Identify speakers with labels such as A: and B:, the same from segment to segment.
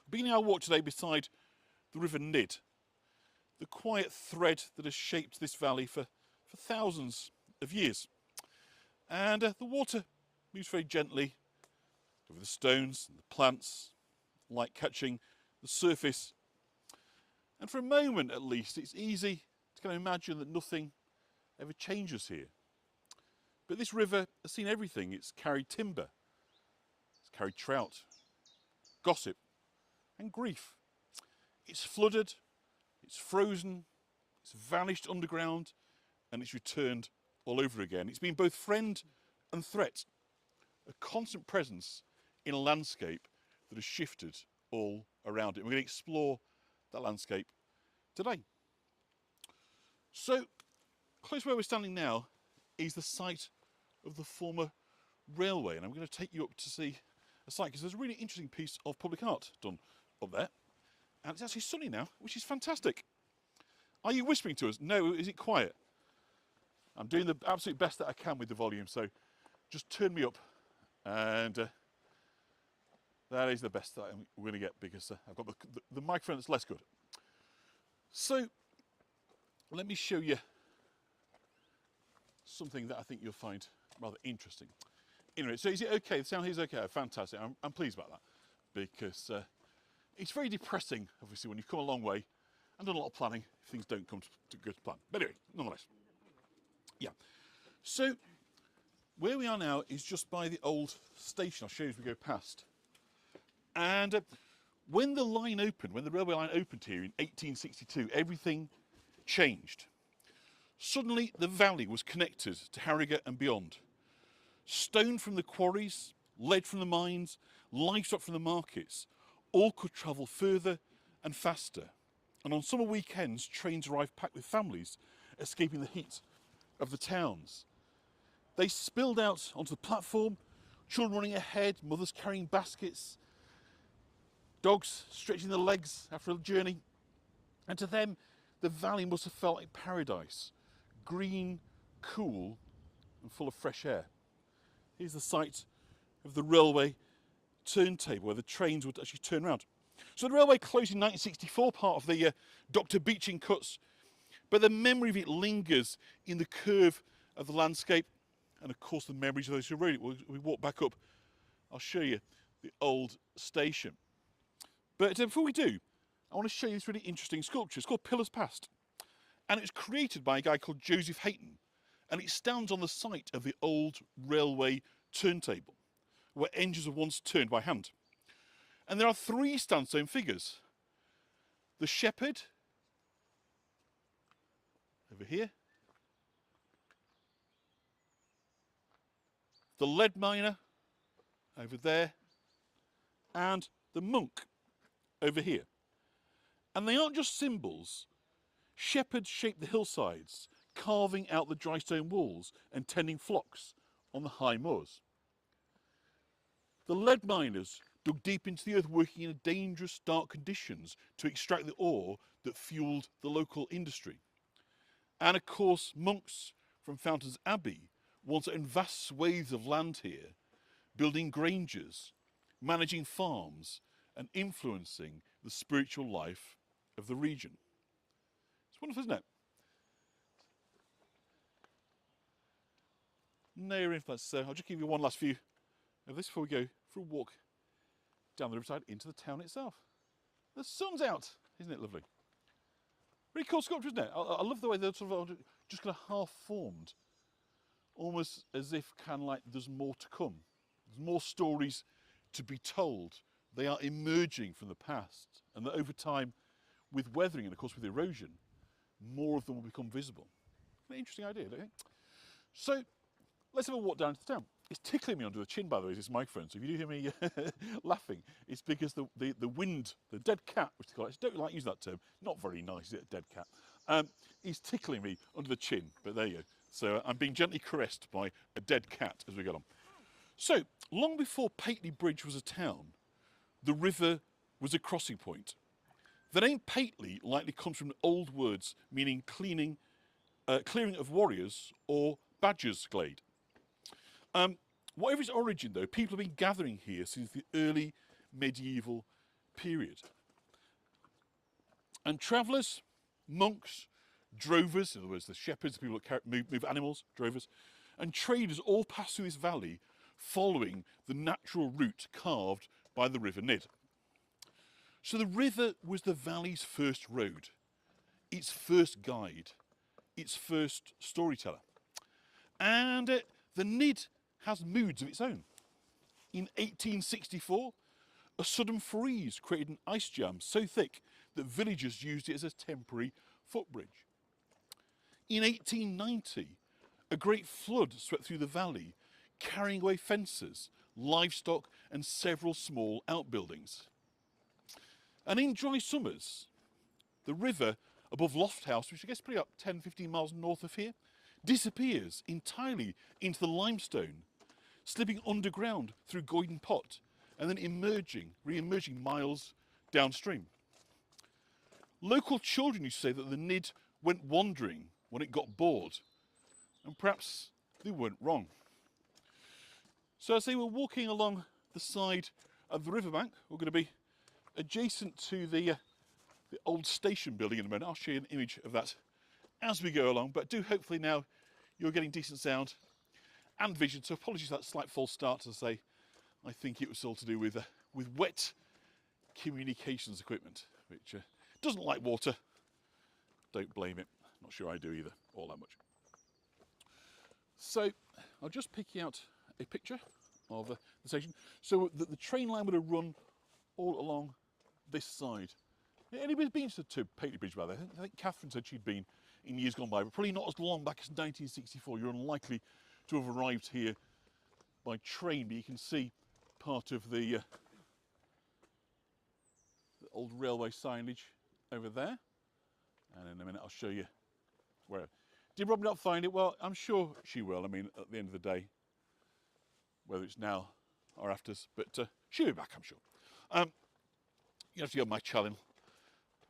A: Beginning our walk today beside the River Nid, the quiet thread that has shaped this valley for thousands of years. And the water moves very gently over the stones and the plants, light catching the surface. And for a moment at least, it's easy to kind of imagine that nothing ever changes here. But this river has seen everything. It's carried timber, it's carried trout, gossip, and grief. It's flooded, it's frozen, it's vanished underground, and it's returned all over again. It's been both friend and threat, a constant presence in a landscape that has shifted all around it. We're going to explore that landscape today. So, close where we're standing now is the site of the former railway, and I'm going to take you up to see a site because there's a really interesting piece of public art done up there, and it's actually sunny now, which is fantastic. Are you whispering to us? No, is it quiet? I'm doing the absolute best that I can with the volume, so just turn me up, and that is the best that we're going to get because I've got the microphone that's less good. So let me show you something that I think you'll find rather interesting. Anyway, so is it okay? The sound here is okay. Fantastic. I'm pleased about that because it's very depressing, obviously, when you've come a long way and done a lot of planning if things don't come to good plan. But anyway, nonetheless. Yeah. So where we are now is just by the old station. I'll show you as we go past. And when the line opened, when the railway line opened here in 1862, everything changed. Suddenly, the valley was connected to Harrogate and beyond. Stone from the quarries, lead from the mines, livestock from the markets, all could travel further and faster. And on summer weekends, trains arrived packed with families, escaping the heat of the towns. They spilled out onto the platform, children running ahead, mothers carrying baskets, dogs stretching their legs after a journey. And to them, the valley must have felt like paradise, green, cool, and full of fresh air. Here's the site of the railway turntable where the trains would actually turn around. So the railway closed in 1964, part of the Dr. Beeching cuts, but the memory of it lingers in the curve of the landscape and of course the memories of those who rode it. We walk back up, I'll show you the old station. But before we do, I want to show you this really interesting sculpture. It's called Pillars Past, and it was created by a guy called Joseph Hayton, and it stands on the site of the old railway turntable, where engines were once turned by hand. And there are three sandstone figures. The shepherd, over here, the lead miner, over there, and the monk, over here. And they aren't just symbols. Shepherds shaped the hillsides, carving out the dry stone walls and tending flocks on the high moors. The lead miners dug deep into the earth, working in dangerous, dark conditions to extract the ore that fueled the local industry. And of course, monks from Fountains Abbey once owned vast swathes of land here, building granges, managing farms, and influencing the spiritual life of the region. It's wonderful, isn't it? No influence. I'll just give you one last view of this before we go for a walk down the riverside into the town itself. The sun's out, isn't it lovely? Really cool sculpture, isn't it? I love the way they're sort of just kind of half formed, almost as if kind of like there's more to come. There's more stories to be told. They are emerging from the past, and that over time, with weathering and of course with erosion, more of them will become visible. An interesting idea, don't you think? So let's have a walk down to the town. It's tickling me under the chin, by the way, this microphone. So if you do hear me laughing, it's because the wind, the dead cat, which they call it, I don't like using that term, not very nice, is it, a dead cat? Is tickling me under the chin, but there you go. So I'm being gently caressed by a dead cat as we go on. So, long before Pateley Bridge was a town, the river was a crossing point. The name Pateley likely comes from old words meaning clearing of warriors or badgers' glade. Whatever its origin though, people have been gathering here since the early medieval period. And travellers, monks, drovers, in other words, the shepherds, the people that move animals, drovers, and traders all passed through this valley following the natural route carved by the River Nid. So the river was the valley's first road, its first guide, its first storyteller. And the Nid has moods of its own. In 1864, a sudden freeze created an ice jam so thick that villagers used it as a temporary footbridge. In 1890, a great flood swept through the valley, carrying away fences, livestock and several small outbuildings. And in dry summers, the river above Lofthouse, which I guess is probably up 10-15 miles north of here, disappears entirely into the limestone, slipping underground through Goyden Pot and then re-emerging miles downstream. Local children used to say that the Nid went wandering when it got bored, and perhaps they weren't wrong. So as they were walking along the side of the riverbank, we're going to be adjacent to the old station building in a minute. I'll show you an image of that as we go along, but do hopefully now you're getting decent sound and vision. So apologies for that slight false start. To say, I think it was all to do with wet communications equipment, which doesn't like water. Don't blame it. Not sure I do either, all that much. So I'll just pick you out a picture of the station. So the train line would have run all along this side. Anybody's been to Pateley Bridge, by the way? I think Catherine said she'd been in years gone by, but probably not as long back as 1964. You're unlikely to have arrived here by train, but you can see part of the old railway signage over there. And in a minute I'll show you where. Did Robin not find it? Well, I'm sure she will. I mean, at the end of the day, whether it's now or after, but she'll be back, I'm sure. You have to go on my channel,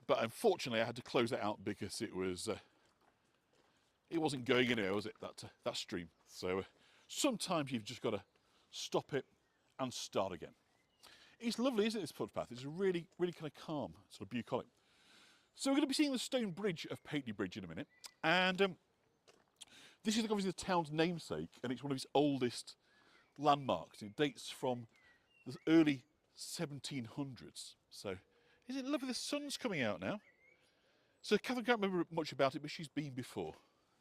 A: but unfortunately I had to close it out because it wasn't going anywhere, was it? That stream. So sometimes you've just got to stop it and start again. It's lovely, isn't it, this footpath? It's really, really kind of calm, sort of bucolic. So we're going to be seeing the stone bridge of Pateley Bridge in a minute, and this is obviously the town's namesake, and it's one of its oldest landmarks. It dates from the early 1700s. So, is it lovely? The sun's coming out now. So Catherine can't remember much about it, but she's been before.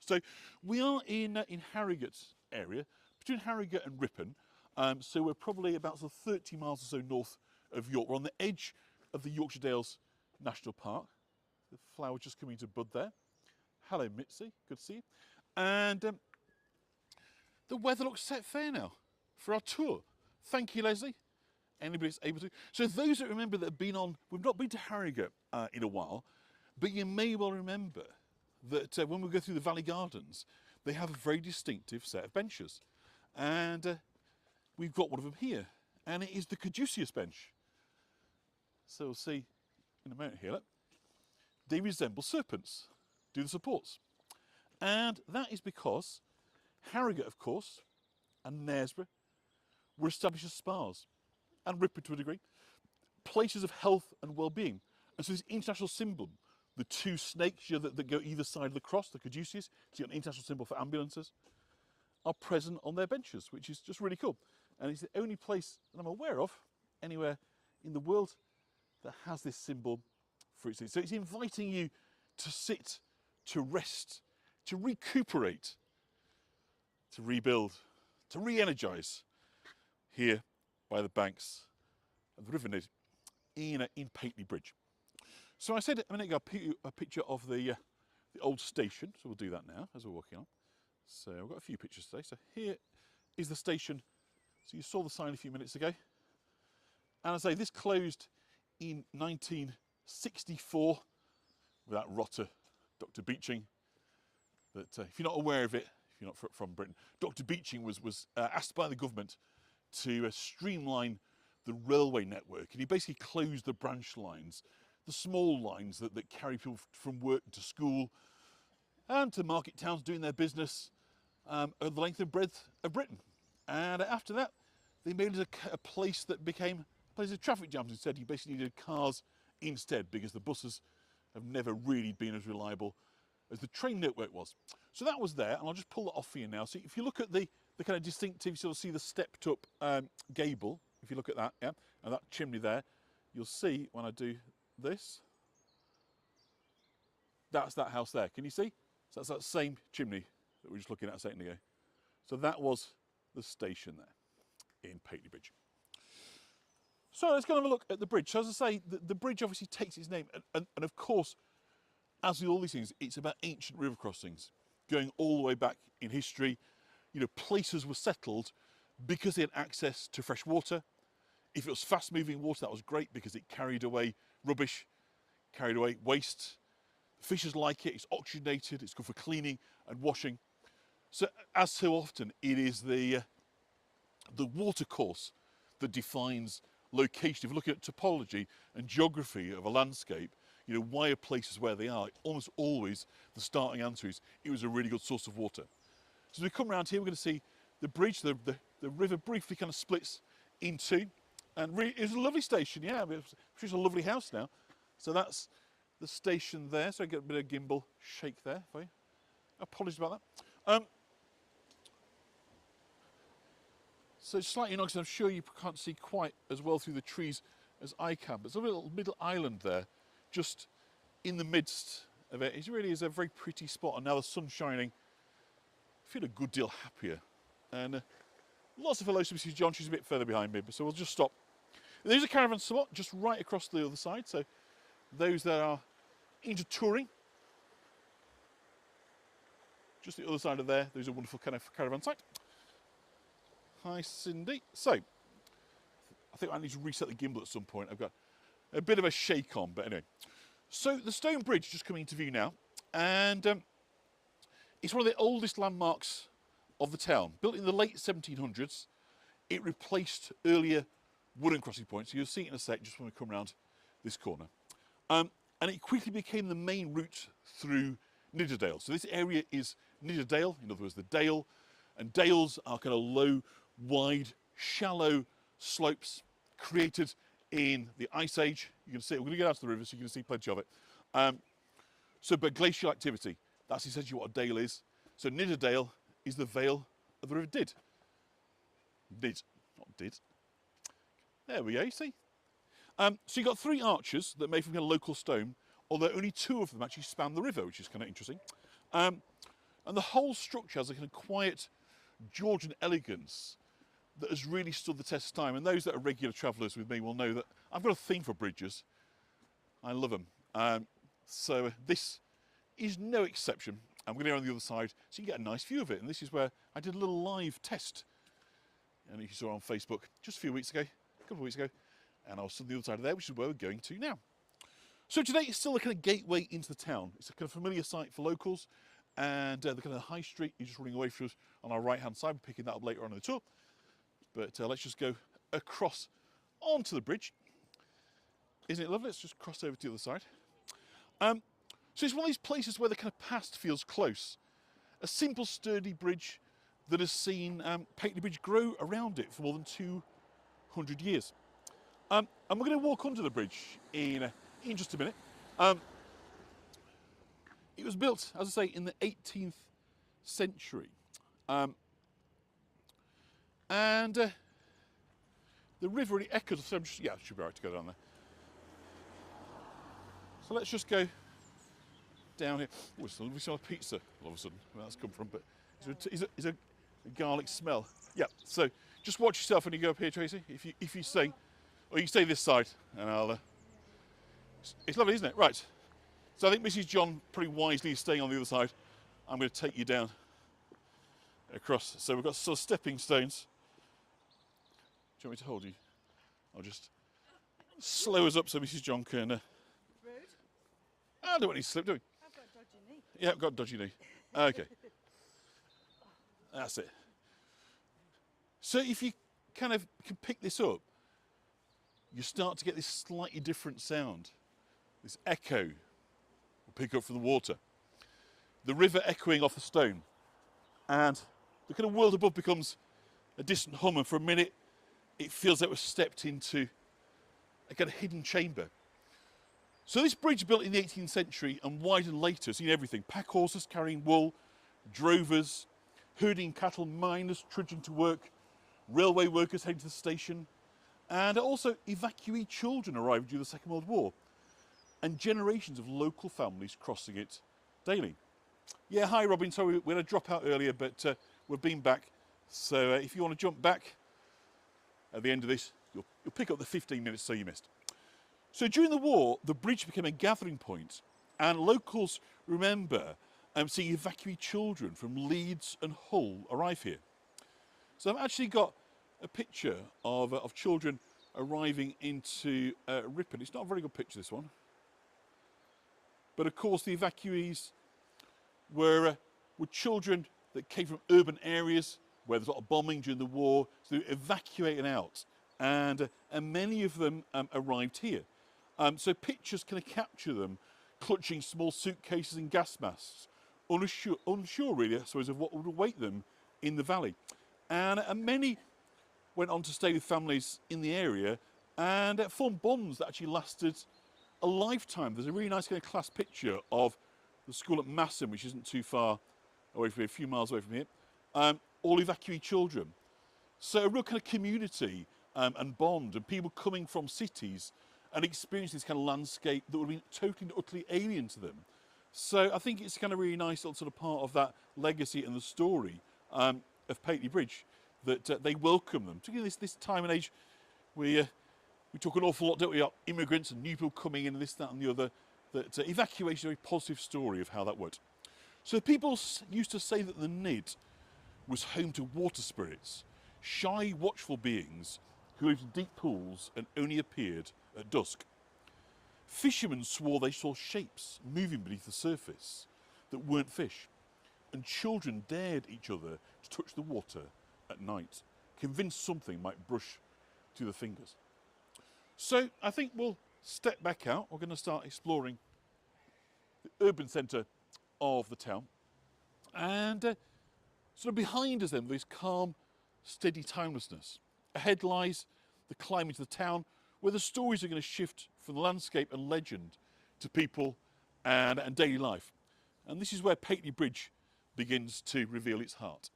A: So we are in Harrogate area, between Harrogate and Ripon. So we're probably about sort of 30 miles or so north of York. We're on the edge of the Yorkshire Dales National Park. The flower's just coming to bud there. Hello, Mitzi. Good to see you. And the weather looks set fair now for our tour. Thank you, Leslie. Anybody that's able to. So those that remember that have been on, we've not been to Harrogate in a while, but you may well remember that when we go through the Valley Gardens, they have a very distinctive set of benches. And we've got one of them here, and it is the caduceus bench. So we'll see in a moment here, look. They resemble serpents, do the supports. And that is because Harrogate, of course, and Knaresborough were established as spas, and Ripon to a degree, places of health and well-being. And so this international symbol, the two snakes that go either side of the cross, the caduceus, so you've got an international symbol for ambulances, are present on their benches, which is just really cool. And it's the only place that I'm aware of, anywhere in the world, that has this symbol for its. So it's inviting you to sit, to rest, to recuperate, to rebuild, to re-energise here by the banks of the River Nid in Pateley Bridge. So I said a minute ago, I'll put you a picture of the old station, so we'll do that now as we're walking on. So I've got a few pictures today. So here is the station. So you saw the sign a few minutes ago. And I say this closed in 1964 with that rotter, Dr. Beeching. That if you're not aware of it, if you're not from Britain, Dr. Beeching was asked by the government to streamline the railway network, and he basically closed the branch lines, the small lines that carry people from work to school and to market towns doing their business over the length and breadth of Britain. And after that, they made it a place that became places of traffic jams instead. You basically needed cars instead because the buses have never really been as reliable as the train network was. So that was there, and I'll just pull that off for you now. So if you look at the kind of distinctive, you sort of see the stepped up gable, if you look at that, yeah, and that chimney there, you'll see when I do this, that's that house there. Can you see? So that's that same chimney that we were just looking at a second ago. So that was the station there in Pateley Bridge. So let's go and have a look at the bridge. So as I say, the bridge obviously takes its name, and of course, as with all these things, it's about ancient river crossings, going all the way back in history. You know, places were settled because they had access to fresh water. If it was fast-moving water, that was great because it carried away rubbish, carried away waste. Fishers like it, it's oxygenated, it's good for cleaning and washing. So, as so often, it is the water course that defines location. If you look at topology and geography of a landscape, you know, why are places where they are? Almost always the starting answer is it was a really good source of water. So as we come around here, we're going to see the bridge, the river briefly kind of splits in two. And really, it's a lovely station, yeah. It's a lovely house now. So that's the station there. So I get a bit of gimbal shake there for you. Apologies about that. So it's slightly annoying because I'm sure you can't see quite as well through the trees as I can. But there's a little middle island there, just in the midst of it. It really is a very pretty spot. And now the sun's shining, I feel a good deal happier. And lots of hellos to Mrs. John. She's a bit further behind me, so we'll just stop. There's a caravan spot just right across the other side. So those that are into touring, just the other side of there, there's a wonderful kind of caravan site. Hi, Cindy. So, I think I need to reset the gimbal at some point. I've got a bit of a shake on, but anyway. So, the stone bridge just coming into view now, and it's one of the oldest landmarks of the town. Built in the late 1700s, it replaced earlier wooden crossing points. So you'll see it in a sec, just when we come around this corner. And it quickly became the main route through Nidderdale. So this area is Nidderdale, in other words, the dale. And dales are kind of low, wide, shallow slopes created in the Ice Age. You can see, we're going to get out to the river so you can see plenty of it. But glacial activity, that's essentially what a dale is. So Nidderdale is the vale of the River Did. Did, not did. There we go, you see. So you've got three arches that are made from kind of local stone, although only two of them actually span the river, which is kind of interesting. And the whole structure has a kind of quiet Georgian elegance that has really stood the test of time. And those that are regular travellers with me will know that I've got a thing for bridges. I love them. So this is no exception. I'm going to go on the other side so you get a nice view of it. And this is where I did a little live test. And you saw on Facebook just a few weeks ago, a couple of weeks ago. And I was on the other side of there, which is where we're going to now. So today it's still a kind of gateway into the town. It's a kind of familiar site for locals. And the kind of high street is just running away from us on our right-hand side. We're picking that up later on in the tour. But let's just go across onto the bridge. Isn't it lovely? Let's just cross over to the other side. So it's one of these places where the kind of past feels close. A simple, sturdy bridge that has seen Pateley Bridge grow around it for more than 200 years. And we're going to walk under the bridge in just a minute. It was built, as I say, in the 18th century. The river really echoes. So yeah, it should be all right to go down there. So let's just go down here. Oh, it's a lovely smell of pizza all of a sudden. Where that's come from, but is a garlic smell. Yeah, so just watch yourself when you go up here, Tracy. If you stay, or you stay this side, and I'll... It's lovely, isn't it? Right. So I think Mrs. John pretty wisely is staying on the other side. I'm going to take you down across. So we've got sort of stepping stones. Do you want me to hold you? I'll just slow us up so Mrs. John can... Rude. I don't want you to slip, do we?
B: I've got a dodgy knee.
A: Yeah, I've got a dodgy knee. Okay. That's it. So if you kind of can pick this up, you start to get this slightly different sound. This echo will pick up from the water. The river echoing off the stone. And the kind of world above becomes a distant hum, and for a minute it feels like we've stepped into a kind of hidden chamber. So this bridge built in the 18th century and widened later, seen everything. Pack horses carrying wool, drovers, herding cattle, miners trudging to work, railway workers heading to the station, and also evacuee children arrived during the Second World War, and generations of local families crossing it daily. Yeah, hi Robin, sorry we had a drop out earlier, but we've been back. So if you want to jump back at the end of this, you'll pick up the 15 minutes so you missed. So during the war, the bridge became a gathering point, and locals remember seeing evacuee children from Leeds and Hull arrive here. So I've actually got a picture of children arriving into Ripon. It's not a very good picture, this one. But of course, the evacuees were children that came from urban areas where there's a lot of bombing during the war, so they were evacuating out, and many of them arrived here. So pictures kind of capture them clutching small suitcases and gas masks, unsure really, I suppose, of what would await them in the valley. And many went on to stay with families in the area and formed bonds that actually lasted a lifetime. There's a really nice kind of class picture of the school at Massam, which isn't too far away from here, a few miles away from here, all evacuee children. So a real kind of community and bond, and people coming from cities and experiencing this kind of landscape that would have been totally and utterly alien to them. So I think it's kind of really nice little sort of part of that legacy and the story of Pateley Bridge, that they welcome them. Particularly this time and age, we talk an awful lot, don't we, about immigrants and new people coming in and this, that and the other, that evacuation is a very positive story of how that worked. So people used to say that the Nid was home to water spirits, shy, watchful beings who lived in deep pools and only appeared at dusk. Fishermen swore they saw shapes moving beneath the surface that weren't fish, and children dared each other to touch the water at night, convinced something might brush through the fingers. So I think we'll step back out. We're going to start exploring the urban centre of the town, and sort of behind us then, this calm, steady timelessness. Ahead lies the climb into the town, where the stories are going to shift from the landscape and legend to people and daily life. And this is where Pateley Bridge begins to reveal its heart.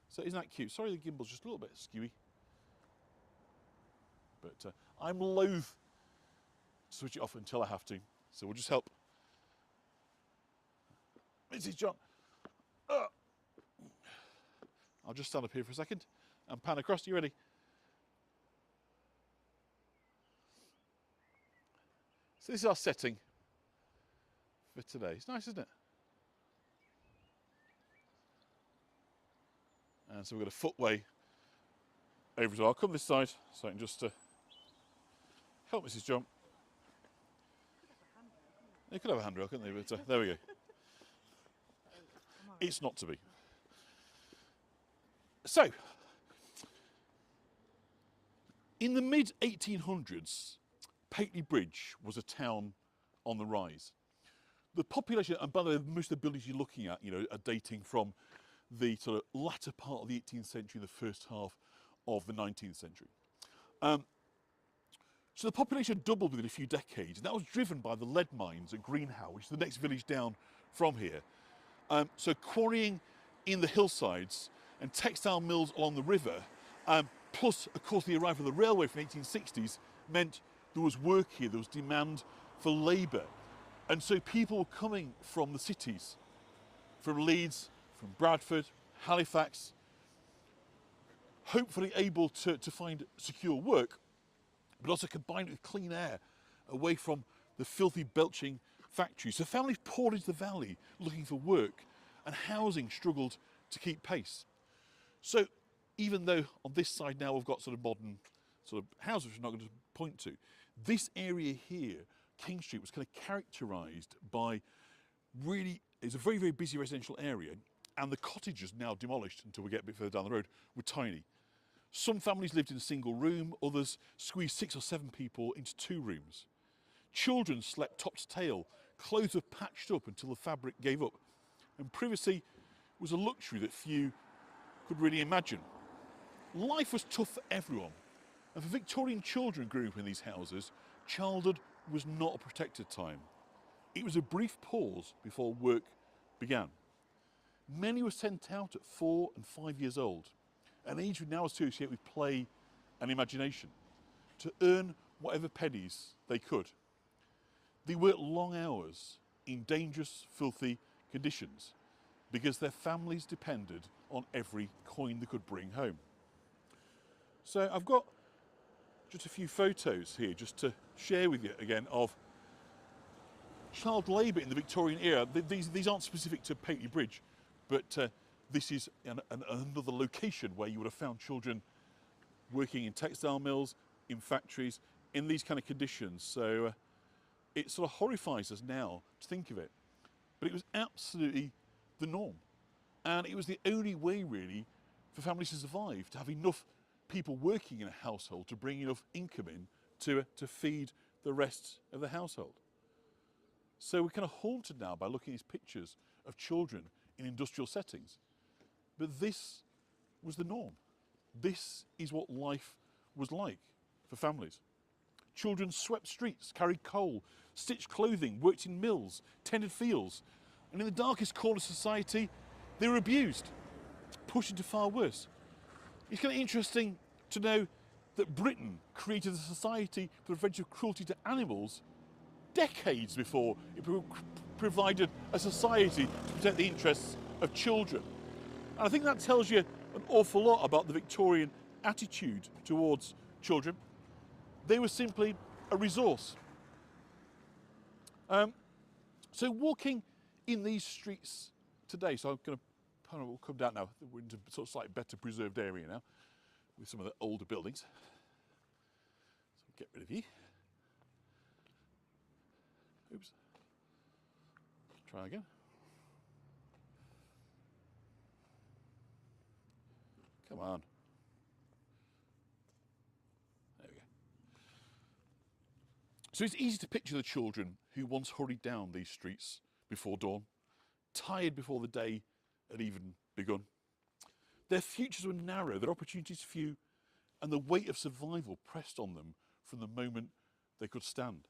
A: So isn't that cute? Sorry, the gimbal's just a little bit skewy. But I'm loath to switch it off until I have to. So we'll just help Mrs. John. I'll just stand up here for a second and pan across. You ready? So this is our setting for today. It's nice, isn't it? And so we've got a footway over as well. I'll come this side so I can just help Mrs. John. They could have a handrail, couldn't they? But there we go. It's not to be. So, in the mid-1800s, Pateley Bridge was a town on the rise. The population, and by the way, most of the buildings you're looking at, are dating from the sort of latter part of the 18th century, the first half of the 19th century. So the population doubled within a few decades, and that was driven by the lead mines at Greenhow, which is the next village down from here. So quarrying in the hillsides and textile mills along the river, plus, of course, the arrival of the railway from the 1860s meant there was work here, there was demand for labour. And so people were coming from the cities, from Leeds, from Bradford, Halifax, hopefully able to find secure work, but also combined it with clean air away from the filthy, belching factories. So families poured into the valley looking for work, and housing struggled to keep pace. So even though on this side now we've got sort of modern sort of houses, which I'm not going to point to, this area here, King Street, was kind of characterised by really, it's a very, very busy residential area, and the cottages, now demolished until we get a bit further down the road, were tiny. Some families lived in a single room, others squeezed 6 or 7 people into 2 rooms. Children slept top to tail, clothes were patched up until the fabric gave up, and privacy was a luxury that few could really imagine. Life was tough for everyone, And for Victorian children growing up in these houses, childhood was not a protected time. It was a brief pause before work began. Many were sent out at 4 and 5 years old, an age we now associate with play and imagination, to earn whatever pennies they could. They worked long hours in dangerous, filthy conditions because their families depended on every coin they could bring home. So I've got just a few photos here just to share with you again of child labour in the Victorian era. These aren't specific to Pateley Bridge, but this is another location where you would have found children working in textile mills, in factories, in these kind of conditions. So it sort of horrifies us now to think of it. But it was absolutely the norm. And it was the only way, really, for families to survive, to have enough people working in a household to bring enough income in to feed the rest of the household. So we're kind of haunted now by looking at these pictures of children in industrial settings. But this was the norm. This is what life was like for families. Children swept streets, carried coal, stitched clothing, worked in mills, tended fields. And in the darkest corner of society, they were abused, pushed into far worse. It's kind of interesting to know that Britain created a society for the prevention of cruelty to animals decades before it provided a society to protect the interests of children. And I think that tells you an awful lot about the Victorian attitude towards children. They were simply a resource. So walking in these streets today, so I'm going to we'll come down now. We're into sort of slightly better preserved area now with some of the older buildings. So get rid of you. Oops. Try again. Come on. There we go. So it's easy to picture the children who once hurried down these streets before dawn, tired before the day had even begun. Their futures were narrow, their opportunities few, and the weight of survival pressed on them from the moment they could stand.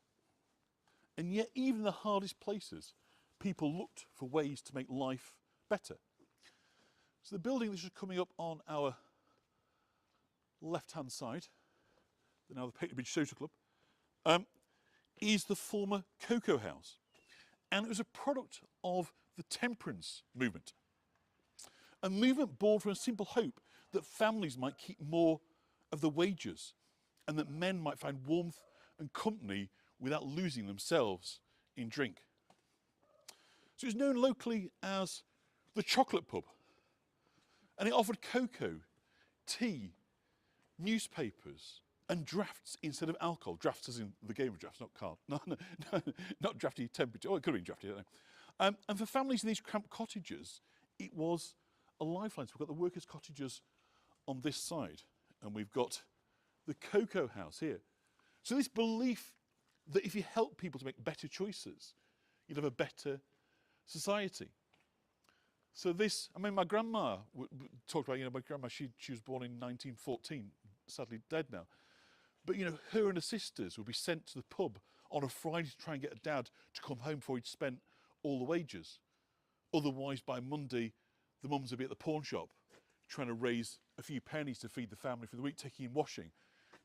A: And yet, even in the hardest places, people looked for ways to make life better. So the building that's just coming up on our left-hand side, now the Pateley Bridge Social Club, is the former Cocoa House. And it was a product of the temperance movement. A movement born from a simple hope that families might keep more of the wages and that men might find warmth and company without losing themselves in drink. So it's known locally as the Chocolate Pub, and it offered cocoa, tea, newspapers and drafts instead of alcohol. Drafts as in the game of drafts, not card. No, not drafty temperature. Oh, it could have been drafty, I don't know. And for families in these cramped cottages, it was a lifeline. So we've got the workers' cottages on this side, and we've got the Cocoa House here. So this belief that if you help people to make better choices, you'd have a better society. So this, I mean, my grandma talked about, my grandma, she was born in 1914, sadly dead now. But, her and her sisters would be sent to the pub on a Friday to try and get a dad to come home before he'd spent all the wages. Otherwise, by Monday, the mums would be at the pawn shop trying to raise a few pennies to feed the family for the week, taking in washing.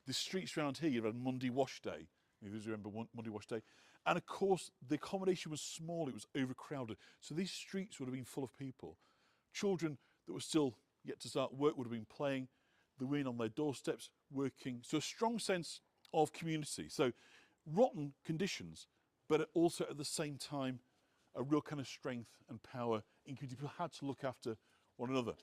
A: The streets around here, you had Monday wash day. You remember Monday wash day? And of course, the accommodation was small, it was overcrowded. So these streets would have been full of people. Children that were still yet to start work would have been playing. They were in on their doorsteps, working. So a strong sense of community. So rotten conditions, but also at the same time, a real kind of strength and power in community. People had to look after one another.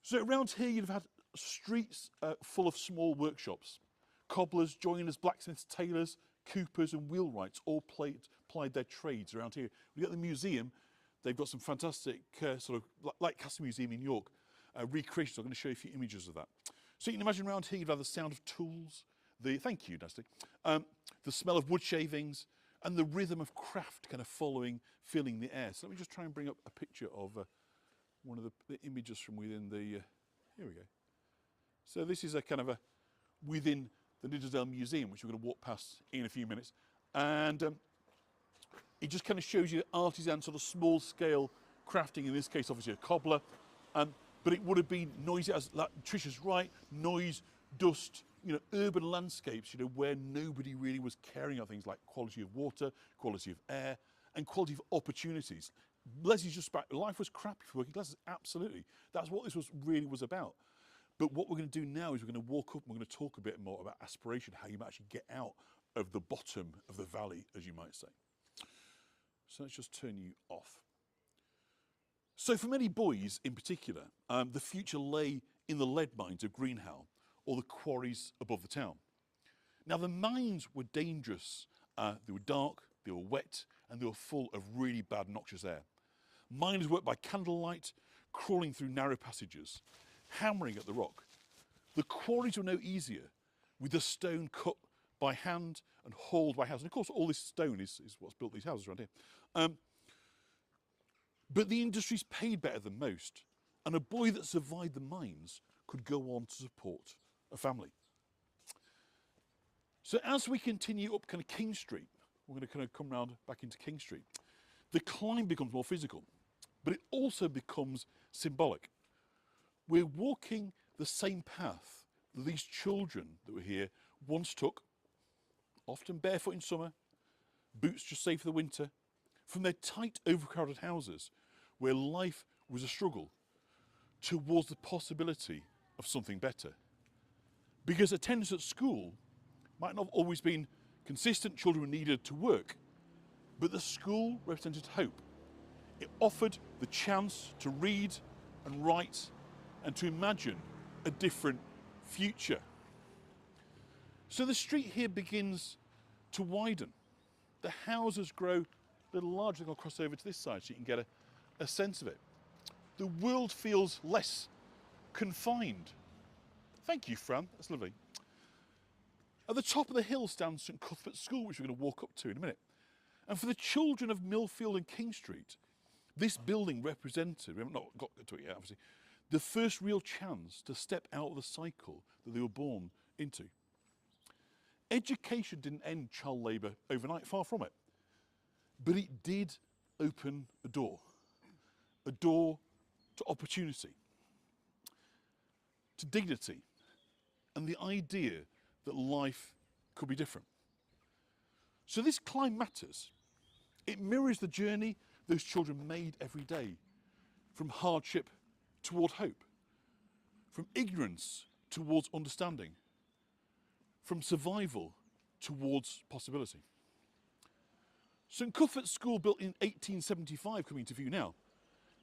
A: So around here, you'd have had streets full of small workshops. Cobblers, joiners, blacksmiths, tailors, coopers and wheelwrights all plied their trades around here. We got the museum. They've got some fantastic sort of, like Castle Museum in York, recreations. I'm going to show you a few images of that. So you can imagine around here, you'd have the sound of tools, thank you, Nasty, the smell of wood shavings, and the rhythm of craft kind of filling the air. So let me just try and bring up a picture of one of the images from within the, here we go. So this is a kind of within the Nidderdale Museum, which we're going to walk past in a few minutes. And it just kind of shows you artisan sort of small scale crafting, in this case obviously a cobbler, but it would have been noisy, as like Trisha's right, noise, dust, you know, urban landscapes, you know, where nobody really was caring about things like quality of water, quality of air, and quality of opportunities. Leslie's just back, life was crappy for working classes, absolutely. That's what this really was about. But what we're going to do now is we're going to walk up and we're going to talk a bit more about aspiration, how you might actually get out of the bottom of the valley, as you might say. So let's just turn you off. So for many boys in particular, the future lay in the lead mines of Greenhow or the quarries above the town. Now the mines were dangerous, they were dark, they were wet, and they were full of really bad noxious air. Miners worked by candlelight, crawling through narrow passages, hammering at the rock. The quarries were no easier, with the stone cut by hand and hauled by hands. And of course all this stone is what's built these houses around here. But the industries paid better than most, and a boy that survived the mines could go on to support a family. So as we continue up kind of King Street, we're going to kind of come round back into King Street, the climb becomes more physical, but it also becomes symbolic. We're walking the same path that these children that were here once took, often barefoot in summer, boots just safe for the winter, from their tight, overcrowded houses, where life was a struggle, towards the possibility of something better. Because attendance at school might not have always been consistent, children were needed to work, but the school represented hope. It offered the chance to read and write and to imagine a different future. So the street here begins to widen. The houses grow a little larger. I'll cross over to this side so you can get a sense of it. The world feels less confined. Thank you, Fran, that's lovely. At the top of the hill stands St Cuthbert's School, which we're going to walk up to in a minute. And for the children of Millfield and King Street, this building represented, we haven't not got to it yet obviously, the first real chance to step out of the cycle that they were born into. Education didn't end child labour overnight, far from it. But it did open a door to opportunity, to dignity, and the idea that life could be different. So this climb matters. It mirrors the journey those children made every day, from hardship toward hope, from ignorance towards understanding, from survival towards possibility. St Cuthbert's School, built in 1875, coming to view now,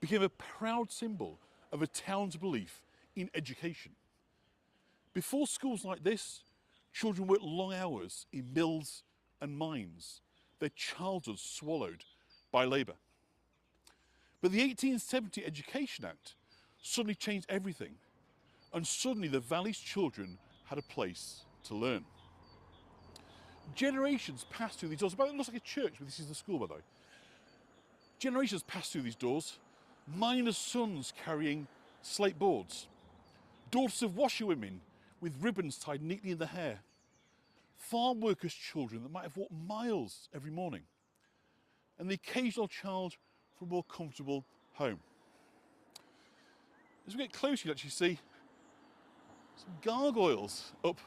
A: became a proud symbol of a town's belief in education. Before schools like this, children worked long hours in mills and mines, their childhood swallowed by labour. But the 1870 Education Act suddenly changed everything, and suddenly the valley's children had a place to learn. Generations passed through these doors. It looks like a church, but this is the school, by the way. Generations passed through these doors. Miners' sons carrying slate boards. Daughters of washerwomen with ribbons tied neatly in the hair. Farm workers' children that might have walked miles every morning. And the occasional child from a more comfortable home. As we get closer, you actually see some gargoyles up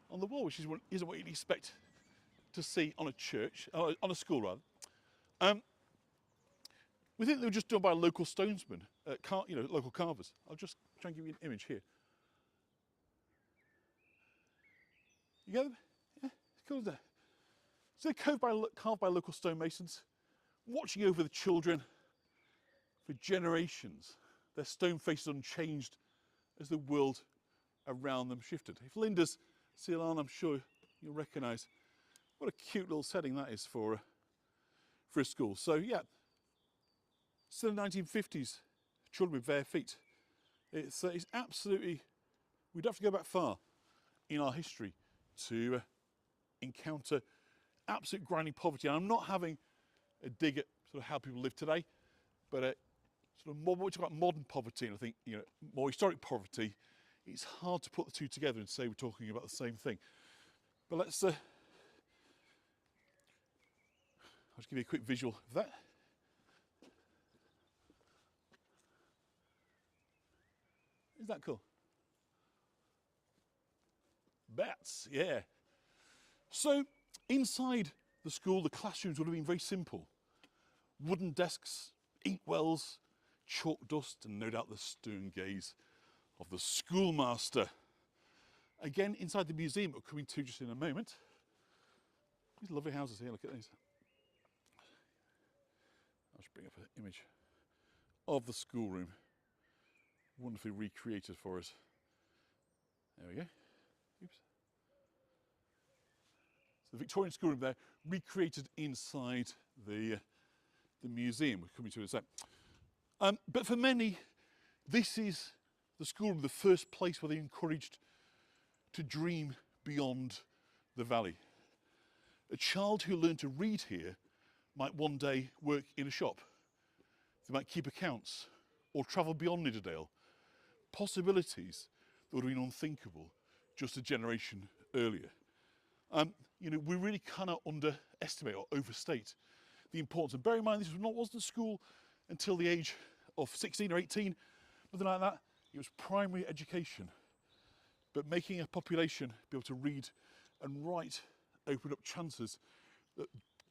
A: on the wall, which isn't what you'd expect to see on a church, on a school rather. We think they were just done by local stonesmen, local carvers. I'll just try and give you an image here. You get them? Yeah, it's cool, isn't it? So they're carved by local stonemasons, watching over the children for generations. Their stone faces unchanged as the world around them shifted. If Linda's still on, I'm sure you'll recognise what a cute little setting that is for a school. So yeah, still in the 1950s, children with bare feet. It's absolutely, we'd have to go back far in our history to encounter absolute grinding poverty. And I'm not having a dig at sort of how people live today, but sort of more, we talk about modern poverty, and I think more historic poverty it's hard to put the two together and say we're talking about the same thing. But let's, I'll just give you a quick visual of that. Isn't that cool? Bats, yeah. So inside the school, the classrooms would have been very simple. Wooden desks, inkwells, chalk dust, and no doubt the stern gaze of the schoolmaster. Again, inside the museum, we're coming to just in a moment. These lovely houses here, look at these. I'll just bring up an image of the schoolroom. Wonderfully recreated for us. There we go. Oops. So the Victorian schoolroom there, recreated inside the museum. We're coming to it in a sec. But for many, this is the schoolroom, the first place where they're encouraged to dream beyond the valley. A child who learned to read here might one day work in a shop. They might keep accounts or travel beyond Nidderdale. Possibilities that would have been unthinkable just a generation earlier. We really cannot underestimate or overstate the importance. And bear in mind, this wasn't school until the age of 16 or 18, nothing like that. It was primary education. But making a population be able to read and write opened up chances that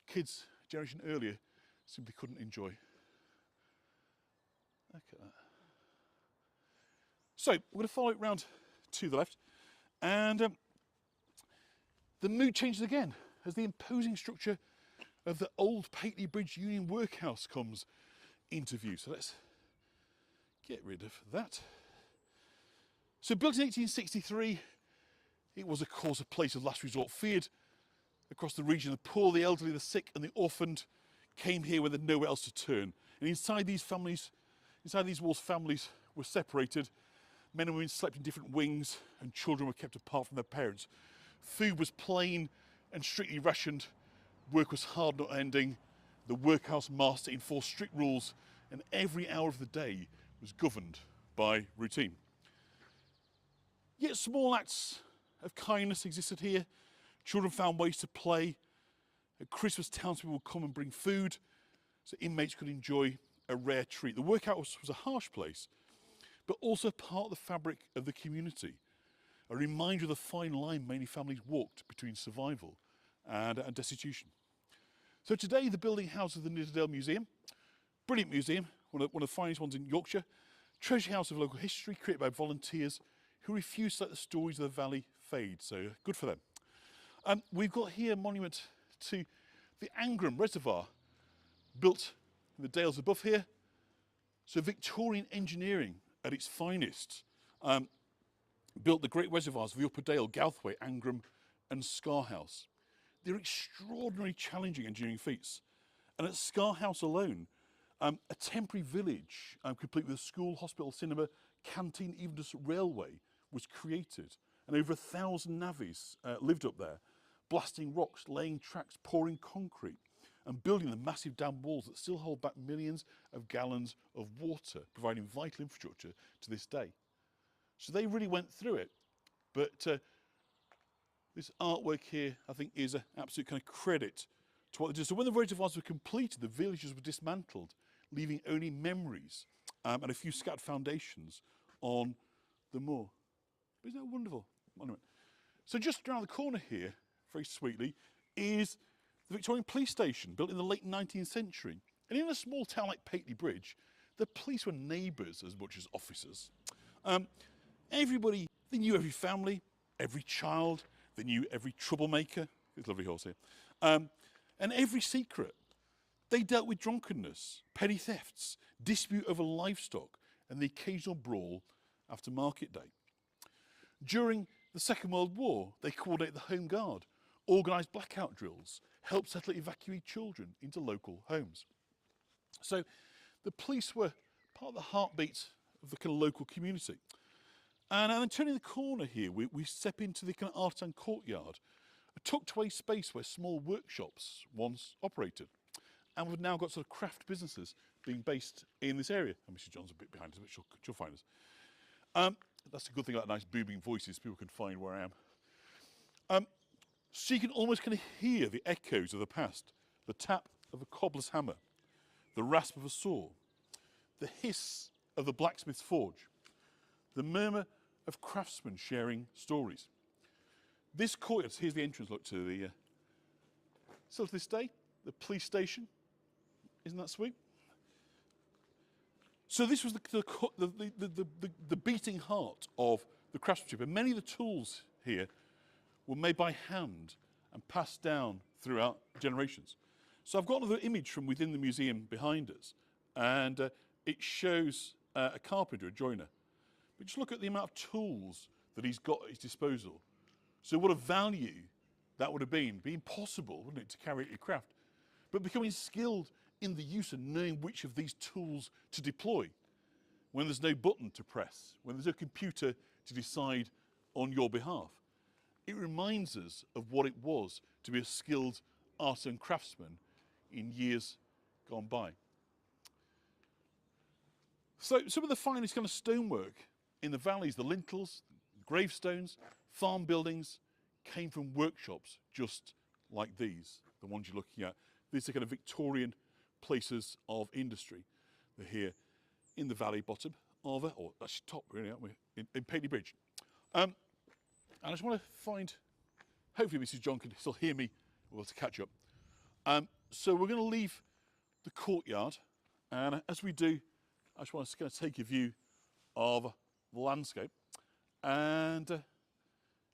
A: kids a generation earlier simply couldn't enjoy. Look at that. So we're going to follow it round to the left, and the mood changes again as the imposing structure of the old Pateley Bridge Union Workhouse comes into view. So let's get rid of that. So built in 1863, it was of course a place of last resort, feared across the region. The poor, the elderly, the sick and the orphaned came here when they had nowhere else to turn. And inside these walls, families were separated. Men and women slept in different wings and children were kept apart from their parents. Food was plain and strictly rationed. Work was hard, not ending. The workhouse master enforced strict rules and every hour of the day was governed by routine. Yet small acts of kindness existed here. Children found ways to play. At Christmas, townspeople would come and bring food so inmates could enjoy a rare treat. The workhouse was a harsh place, but also part of the fabric of the community. A reminder of the fine line many families walked between survival and destitution. So today the building houses the Nidderdale Museum. Brilliant museum, one of the finest ones in Yorkshire. Treasure house of local history created by volunteers who refuse to let the stories of the valley fade, so good for them. We've got here a monument to the Angram Reservoir, built in the dales above here. So Victorian engineering at its finest built the great reservoirs of the Upper Dale, Gouthway, Angram and Scarhouse. They're extraordinarily challenging engineering feats. And at Scarhouse alone, a temporary village, complete with a school, hospital, cinema, canteen, even just railway, was created. And over 1,000 navvies lived up there, blasting rocks, laying tracks, pouring concrete, and building the massive dam walls that still hold back millions of gallons of water, providing vital infrastructure to this day. So they really went through it. But this artwork here, I think, is an absolute kind of credit to what they did. So when the reservoirs were completed, the villages were dismantled, leaving only memories and a few scattered foundations on the moor. Isn't that a wonderful monument? So just around the corner here, very sweetly, is the Victorian Police Station, built in the late 19th century. And in a small town like Pateley Bridge, the police were neighbours as much as officers. Everybody, they knew every family, every child, they knew every troublemaker. There's a lovely horse here. And every secret. They dealt with drunkenness, petty thefts, dispute over livestock, and the occasional brawl after market day. During the Second World War, they coordinated the Home Guard, organised blackout drills, helped settle evacuee children into local homes. So the police were part of the heartbeat of the kind of local community. And then turning the corner here, we step into the kind of artisan courtyard, a tucked away space where small workshops once operated. And we've now got sort of craft businesses being based in this area. And Mrs. John's a bit behind us, but she'll find us. That's a good thing about nice booming voices. People can find where I am. So you can almost kind of hear the echoes of the past. The tap of a cobbler's hammer, the rasp of a saw, the hiss of the blacksmith's forge, the murmur of craftsmen sharing stories. This courtyard, here's the entrance look to the, still to this day, the police station. Isn't that sweet? So this was the beating heart of the craftsmanship, and many of the tools here were made by hand and passed down throughout generations. So I've got another image from within the museum behind us, and it shows a carpenter, a joiner. But just look at the amount of tools that he's got at his disposal. So what a value that would have been. It'd be impossible, wouldn't it, to carry out your craft. But becoming skilled in the use and knowing which of these tools to deploy when there's no button to press, when there's no computer to decide on your behalf. It reminds us of what it was to be a skilled artisan craftsman in years gone by. So some of the finest kind of stonework in the valleys, the lintels, gravestones, farm buildings, came from workshops just like these, the ones you're looking at. These are kind of Victorian places of industry. They're here in the valley bottom of, or actually top really, aren't we, in Pateley Bridge. And I just want to find, hopefully Mrs. John can still hear me, we'll to catch up. So we're going to leave the courtyard, and as we do, I just want to kind of take a view of the landscape, and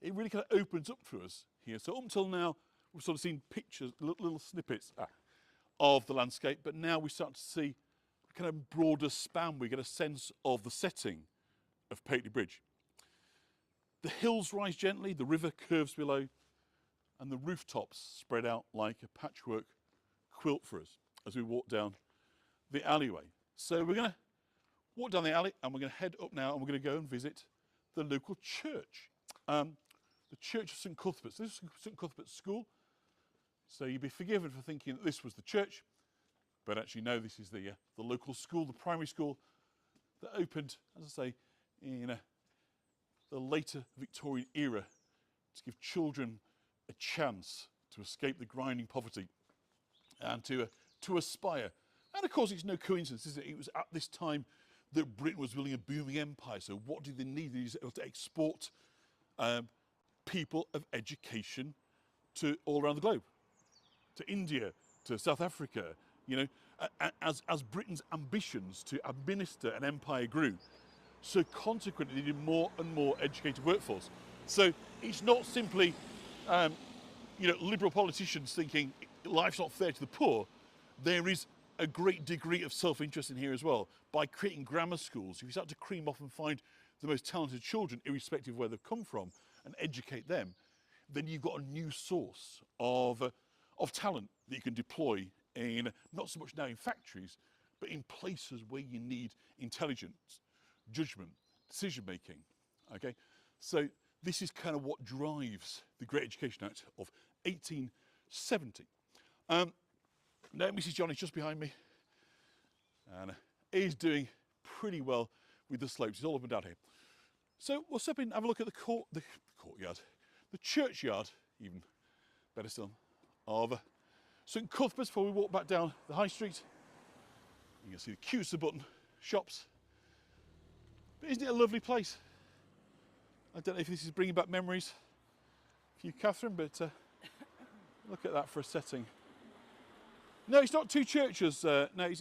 A: it really kind of opens up for us here. So up until now, we've sort of seen pictures, little snippets of the landscape, but now we start to see a kind of broader span. We get a sense of the setting of Pateley Bridge. The hills rise gently, the river curves below, and the rooftops spread out like a patchwork quilt for us as we walk down the alleyway. So we're going to walk down the alley, and we're going to head up now, and we're going to go and visit the local church. The Church of St Cuthbert's. This is St Cuthbert's School. So you'd be forgiven for thinking that this was the church, but actually no, this is the local school, the primary school that opened, as I say, in the later Victorian era to give children a chance to escape the grinding poverty and to aspire. And of course, it's no coincidence, is it? It was at this time that Britain was building a booming empire. So what did they need? They needed to export people of education to all around the globe, to India, to South Africa, you know, as Britain's ambitions to administer an empire grew. So consequently, they needed more and more educated workforce. So it's not simply, you know, liberal politicians thinking life's not fair to the poor. There is a great degree of self-interest in here as well. By creating grammar schools, if you start to cream off and find the most talented children, irrespective of where they've come from, and educate them, then you've got a new source of talent that you can deploy in, not so much now in factories, but in places where you need intelligence, judgment, decision making. Okay, so this is kind of what drives the Great Education Act of 1870. Now Mrs. John is just behind me, and is doing pretty well with the slopes. It's all up and down here. So we'll step in and have a look at the courtyard, the churchyard, even better still, of St Cuthbert's before we walk back down the high street. You can see the queues to button shops. But isn't it a lovely place? I don't know if this is bringing back memories for you, Catherine, but look at that for a setting. No, it's not two churches. No,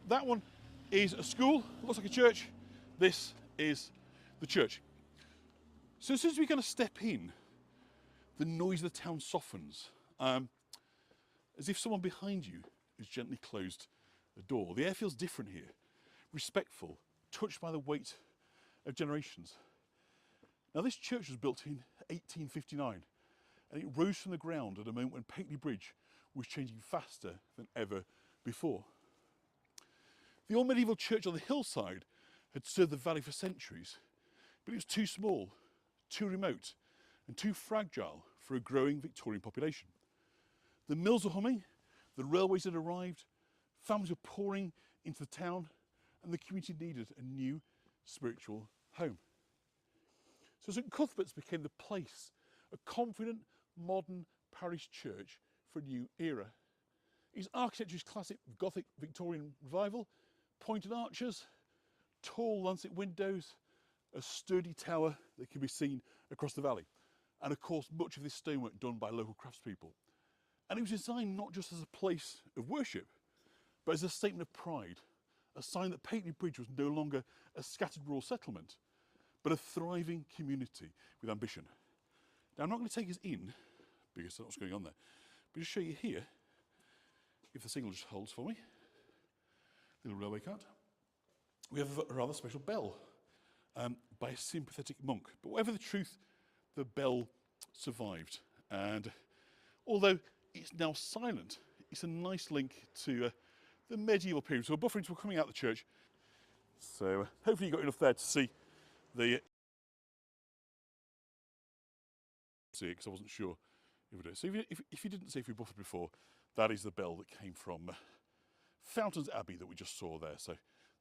A: that one is a school, looks like a church. This is the church. So as soon as we're going to step in, the noise of the town softens, as if someone behind you has gently closed the door. The air feels different here, respectful, touched by the weight of generations. Now this church was built in 1859, and it rose from the ground at a moment when Pateley Bridge was changing faster than ever before. The old medieval church on the hillside had served the valley for centuries, but it was too small, too remote, and too fragile for a growing Victorian population. The mills were humming, the railways had arrived, families were pouring into the town, and the community needed a new spiritual home. So St Cuthbert's became the place, a confident, modern parish church for a new era. Its architecture is classic Gothic Victorian revival, pointed arches, tall lancet windows, a sturdy tower that can be seen across the valley. And of course, much of this stonework done by local craftspeople. And it was designed not just as a place of worship, but as a statement of pride, a sign that Pateley Bridge was no longer a scattered rural settlement, but a thriving community with ambition. Now, I'm not going to take us in, because that's what's going on there, but just show you here, if the signal just holds for me, little railway cart, we have a rather special bell by a sympathetic monk. But whatever the truth, the bell survived. And although it's now silent, it's a nice link to the medieval period. So we're buffering, we're coming out of the church. So hopefully you got enough there to see the... see it, because I wasn't sure if it is. So if you didn't see if we buffered before, that is the bell that came from Fountains Abbey that we just saw there. So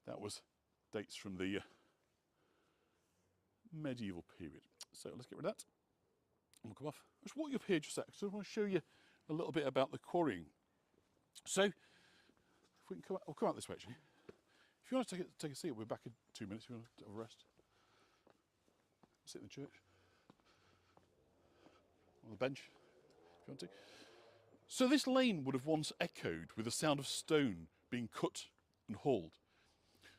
A: that was dates from the medieval period. So let's get rid of that. And we'll come off. I'll just walk you up here just a sec. So I want to show you a little bit about the quarrying. So if we can come out, we'll come out this way actually. If you want to take a seat, we'll be back in 2 minutes. If you want to have a rest, sit in the church on the bench if you want to. So this lane would have once echoed with the sound of stone being cut and hauled.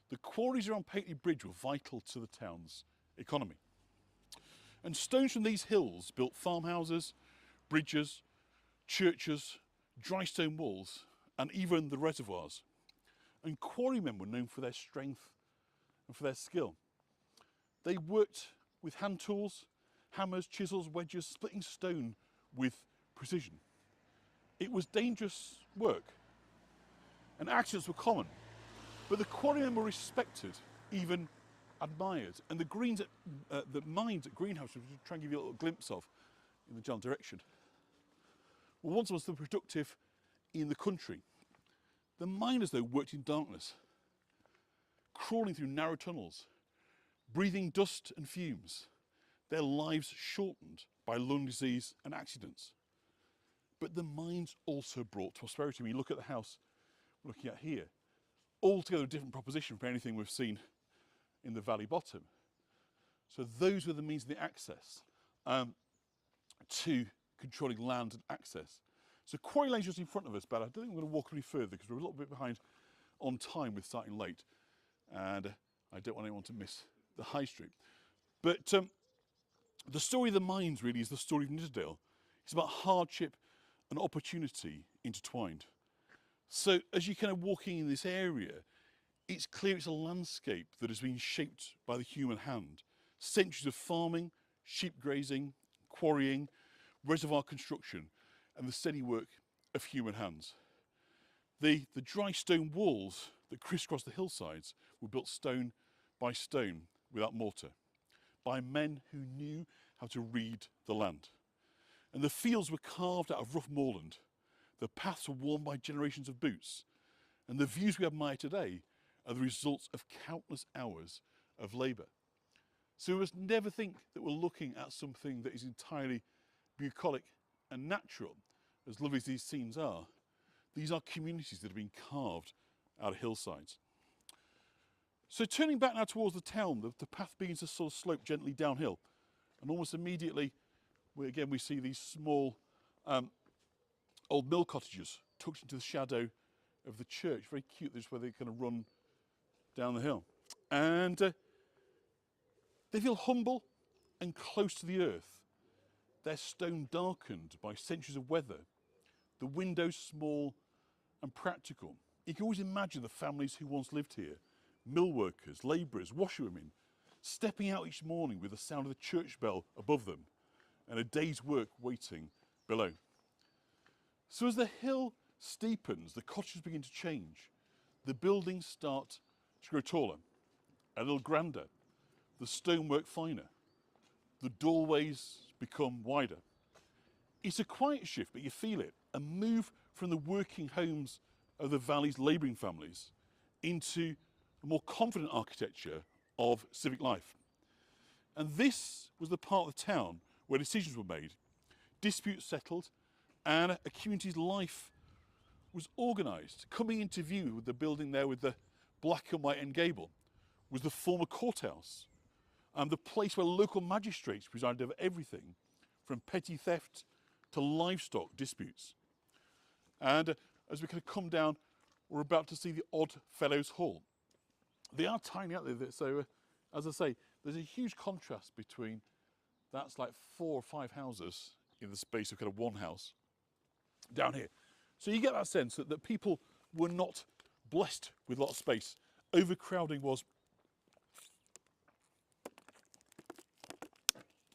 A: The quarries around Pateley Bridge were vital to the town's economy. And stones from these hills built farmhouses, bridges, churches, dry stone walls, and even the reservoirs. And quarrymen were known for their strength and for their skill. They worked with hand tools, hammers, chisels, wedges, splitting stone with precision. It was dangerous work, and accidents were common, but the quarrymen were respected, even admired. And the mines at Greenhouse, which we'll try and give you a little glimpse of in the general direction, were once the productive in the country. The miners, though, worked in darkness, crawling through narrow tunnels, breathing dust and fumes, their lives shortened by lung disease and accidents. But the mines also brought prosperity. When you look at the house we're looking at here, altogether a different proposition from anything we've seen in the valley bottom. So those were the means of the access to controlling land and access. So Quarry Lane's just in front of us, but I don't think we're going to walk any further because we're a little bit behind on time with starting late, and I don't want anyone to miss the high street. But the story of the mines really is the story of Nidderdale. It's about hardship and opportunity intertwined. So as you're kind of walking in this area, it's clear it's a landscape that has been shaped by the human hand. Centuries of farming, sheep grazing, quarrying, reservoir construction, and the steady work of human hands. The dry stone walls that crisscross the hillsides were built stone by stone without mortar, by men who knew how to read the land. And the fields were carved out of rough moorland. The paths were worn by generations of boots. And the views we admire today are the results of countless hours of labour. So we must never think that we're looking at something that is entirely bucolic and natural, as lovely as these scenes are. These are communities that have been carved out of hillsides. So turning back now towards the town, the path begins to sort of slope gently downhill. And almost immediately, we see these small old mill cottages tucked into the shadow of the church. Very cute, this is where they kind of run down the hill. And they feel humble and close to the earth. Their stone darkened by centuries of weather. The windows small and practical. You can always imagine the families who once lived here. Mill workers, labourers, washerwomen, stepping out each morning with the sound of the church bell above them and a day's work waiting below. So as the hill steepens, the cottages begin to change. The buildings start to grow taller, a little grander, the stonework finer. The doorways become wider. It's a quiet shift, but you feel it. A move from the working homes of the valley's labouring families into a more confident architecture of civic life. And this was the part of the town where decisions were made, disputes settled, and a community's life was organised. Coming into view with the building there with the black and white end gable was the former courthouse, and the place where local magistrates presided over everything from petty theft to livestock disputes. And as we kind of come down, we're about to see the Odd Fellows Hall. They are tiny, aren't they? So, as I say, there's a huge contrast between that's like 4 or 5 houses in the space of kind of one house down here. So you get that sense that people were not blessed with a lot of space. Overcrowding was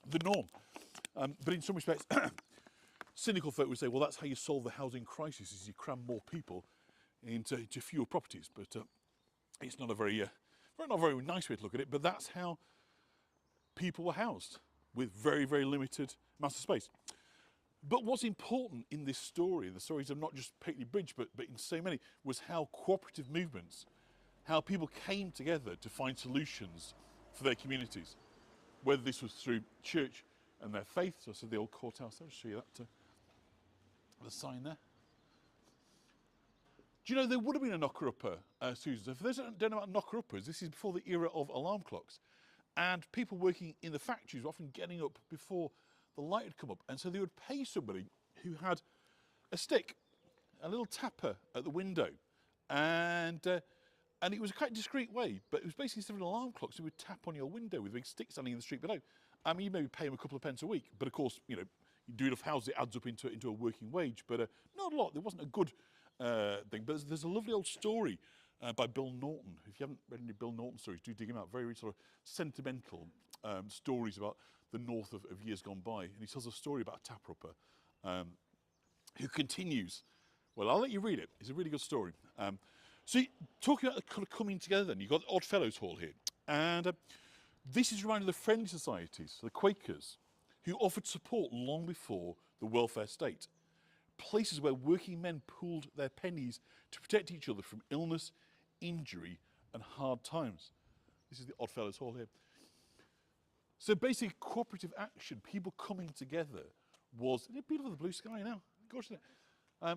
A: the norm. But in some respects, cynical folk would say, well, that's how you solve the housing crisis, is you cram more people into fewer properties. But it's not a very nice way to look at it, but that's how people were housed, with very, very limited amounts of space. But what's important in this story, the stories of not just Pateley Bridge, but in so many, was how cooperative movements, how people came together to find solutions for their communities, whether this was through church and their faith. So I said the old courthouse there, I'll show you that, the sign there. Do you know there would have been a knocker-upper, Susan? So for those that don't know about knocker-uppers, this is before the era of alarm clocks. And people working in the factories were often getting up before the light had come up. And so they would pay somebody who had a stick, a little tapper at the window. And it was a quite discreet way, but it was basically instead of an alarm clock, so it would tap on your window with a big stick standing in the street below. I mean, you maybe pay them a couple of pence a week, but of course, you know, you do enough houses, it adds up into a working wage, but not a lot. There wasn't a good thing. But there's a lovely old story by Bill Norton. If you haven't read any Bill Norton stories, do dig him out. Very, very sort of sentimental stories about the north of years gone by. And he tells a story about a tap-upper who continues. Well, I'll let you read it. It's a really good story. So talking about the kind of coming together then, you've got the Odd Fellows Hall here. And this is reminded of the Friendly Societies, the Quakers, who offered support long before the welfare state. Places where working men pooled their pennies to protect each other from illness, injury, and hard times. This is the Odd Fellows Hall here. So basically, cooperative action, people coming together was, isn't it beautiful, the blue sky now? Gorgeous, isn't it?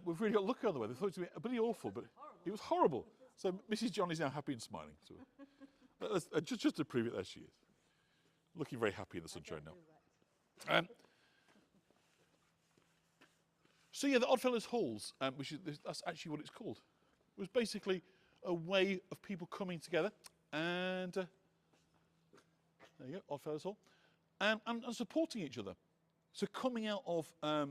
A: We've really got lucky on the weather. Thought it was a bit awful, but it was horrible. So Mrs. John is now happy and smiling. So, just to prove it, there she is. Looking very happy in the sunshine now. So yeah, the Odd Fellows Halls, that's actually what it's called. It was basically a way of people coming together and there you go, Odd Fellows Hall, and supporting each other. So coming out of a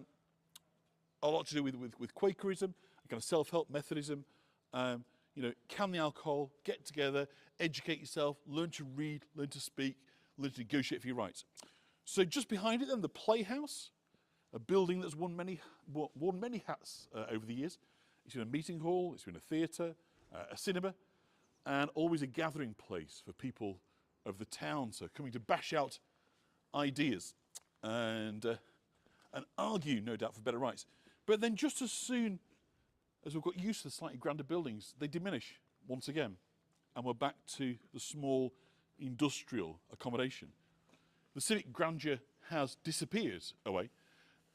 A: lot to do with Quakerism, kind of self-help Methodism, you know, can the alcohol, get together, educate yourself, learn to read, learn to speak, learn to negotiate for your rights. So just behind it then, the Playhouse, a building that's worn many hats over the years. It's been a meeting hall, it's been a theatre, a cinema, and always a gathering place for people of the town, so coming to bash out ideas and argue, no doubt, for better rights. But then just as soon as we've got used to the slightly grander buildings, they diminish once again, and we're back to the small industrial accommodation. The civic grandeur has disappeared away,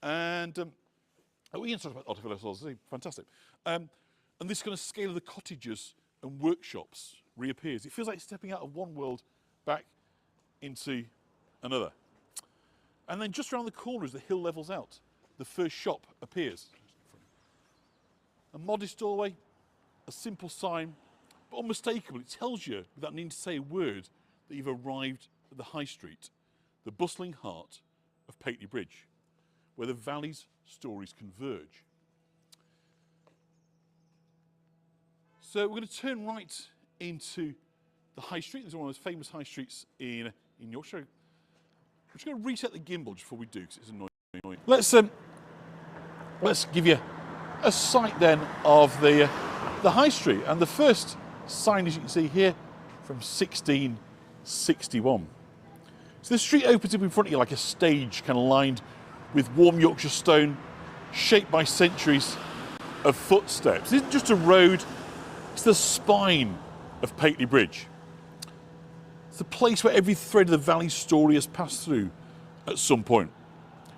A: and Ian talked about Odd Fellows Halls, fantastic. And this kind of scale of the cottages and workshops reappears. It feels like stepping out of one world back into another. And then just around the corner as the hill levels out, the first shop appears. A modest doorway, a simple sign, but unmistakable. It tells you, without needing to say a word, that you've arrived at the High Street, the bustling heart of Pateley Bridge, where the valley's stories converge. So we're going to turn right into the High Street. This is one of those famous high streets in Yorkshire. I'm just going to reset the gimbal just before we do, because it's annoying. Let's give you a sight then of the High Street, and the first sign, as you can see here, from 1661. So the street opens up in front of you like a stage, kind of lined with warm Yorkshire stone, shaped by centuries of footsteps. It isn't just a road, it's the spine of Pateley Bridge. It's the place where every thread of the valley story has passed through at some point.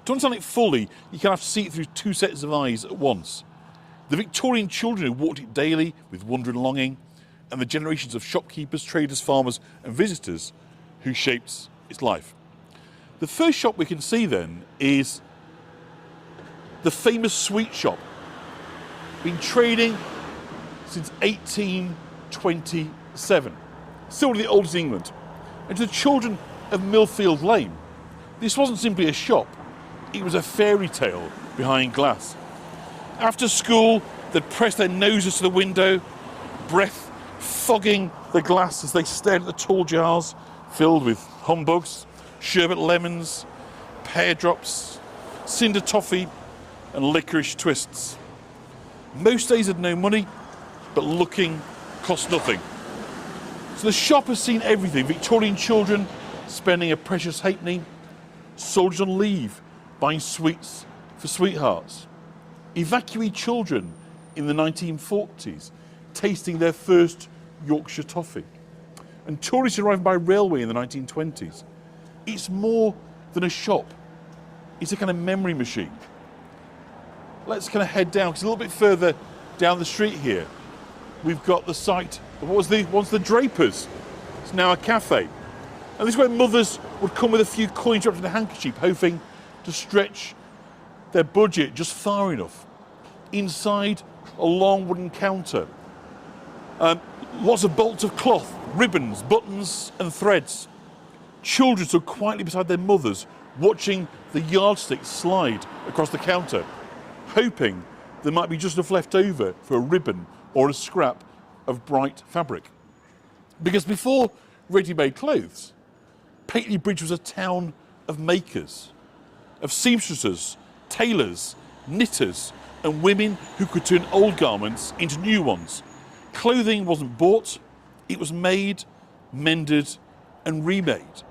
A: To understand it fully, you kind of have to see it through two sets of eyes at once. The Victorian children who walked it daily with wonder and longing, and the generations of shopkeepers, traders, farmers and visitors who shaped its life. The first shop we can see then is the famous sweet shop. Been trading since 1827. Still one of the oldest in England. And to the children of Millfield Lane, this wasn't simply a shop, it was a fairy tale behind glass. After school, they'd press their noses to the window, breath fogging the glass as they stared at the tall jars filled with humbugs, sherbet lemons, pear drops, cinder toffee and licorice twists. Most days had no money, but looking cost nothing. So the shop has seen everything. Victorian children spending a precious halfpenny, soldiers on leave buying sweets for sweethearts, evacuee children in the 1940s tasting their first Yorkshire toffee, and tourists arriving by railway in the 1920s. It's more than a shop, it's a kind of memory machine. Let's kind of head down, because a little bit further down the street here, we've got the site of what was once the Drapers. It's now a cafe. And this is where mothers would come with a few coins wrapped in a handkerchief, hoping to stretch their budget just far enough. Inside, a long wooden counter. Lots of bolts of cloth, ribbons, buttons and threads. Children stood quietly beside their mothers, watching the yardstick slide across the counter, hoping there might be just enough left over for a ribbon or a scrap of bright fabric. Because before ready-made clothes, Pateley Bridge was a town of makers, of seamstresses, tailors, knitters, and women who could turn old garments into new ones. Clothing wasn't bought, it was made, mended, and remade.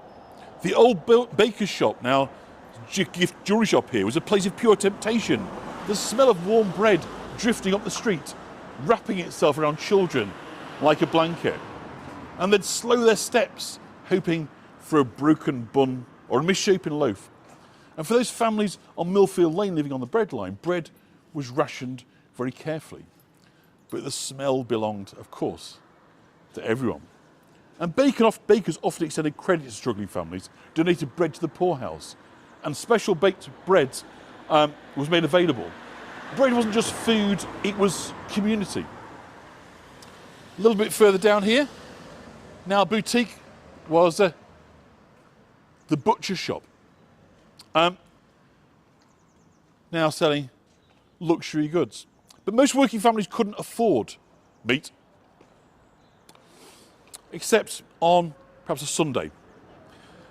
A: The old baker's shop, now gift jewellery shop here, was a place of pure temptation. The smell of warm bread drifting up the street, wrapping itself around children like a blanket. And they'd slow their steps, hoping for a broken bun or a misshapen loaf. And for those families on Millfield Lane living on the bread line, bread was rationed very carefully. But the smell belonged, of course, to everyone. And bakers often extended credit to struggling families, donated bread to the poorhouse, and special baked bread was made available. Bread wasn't just food, it was community. A little bit further down here, now boutique, was the butcher shop. Now selling luxury goods. But most working families couldn't afford meat, except on perhaps a Sunday.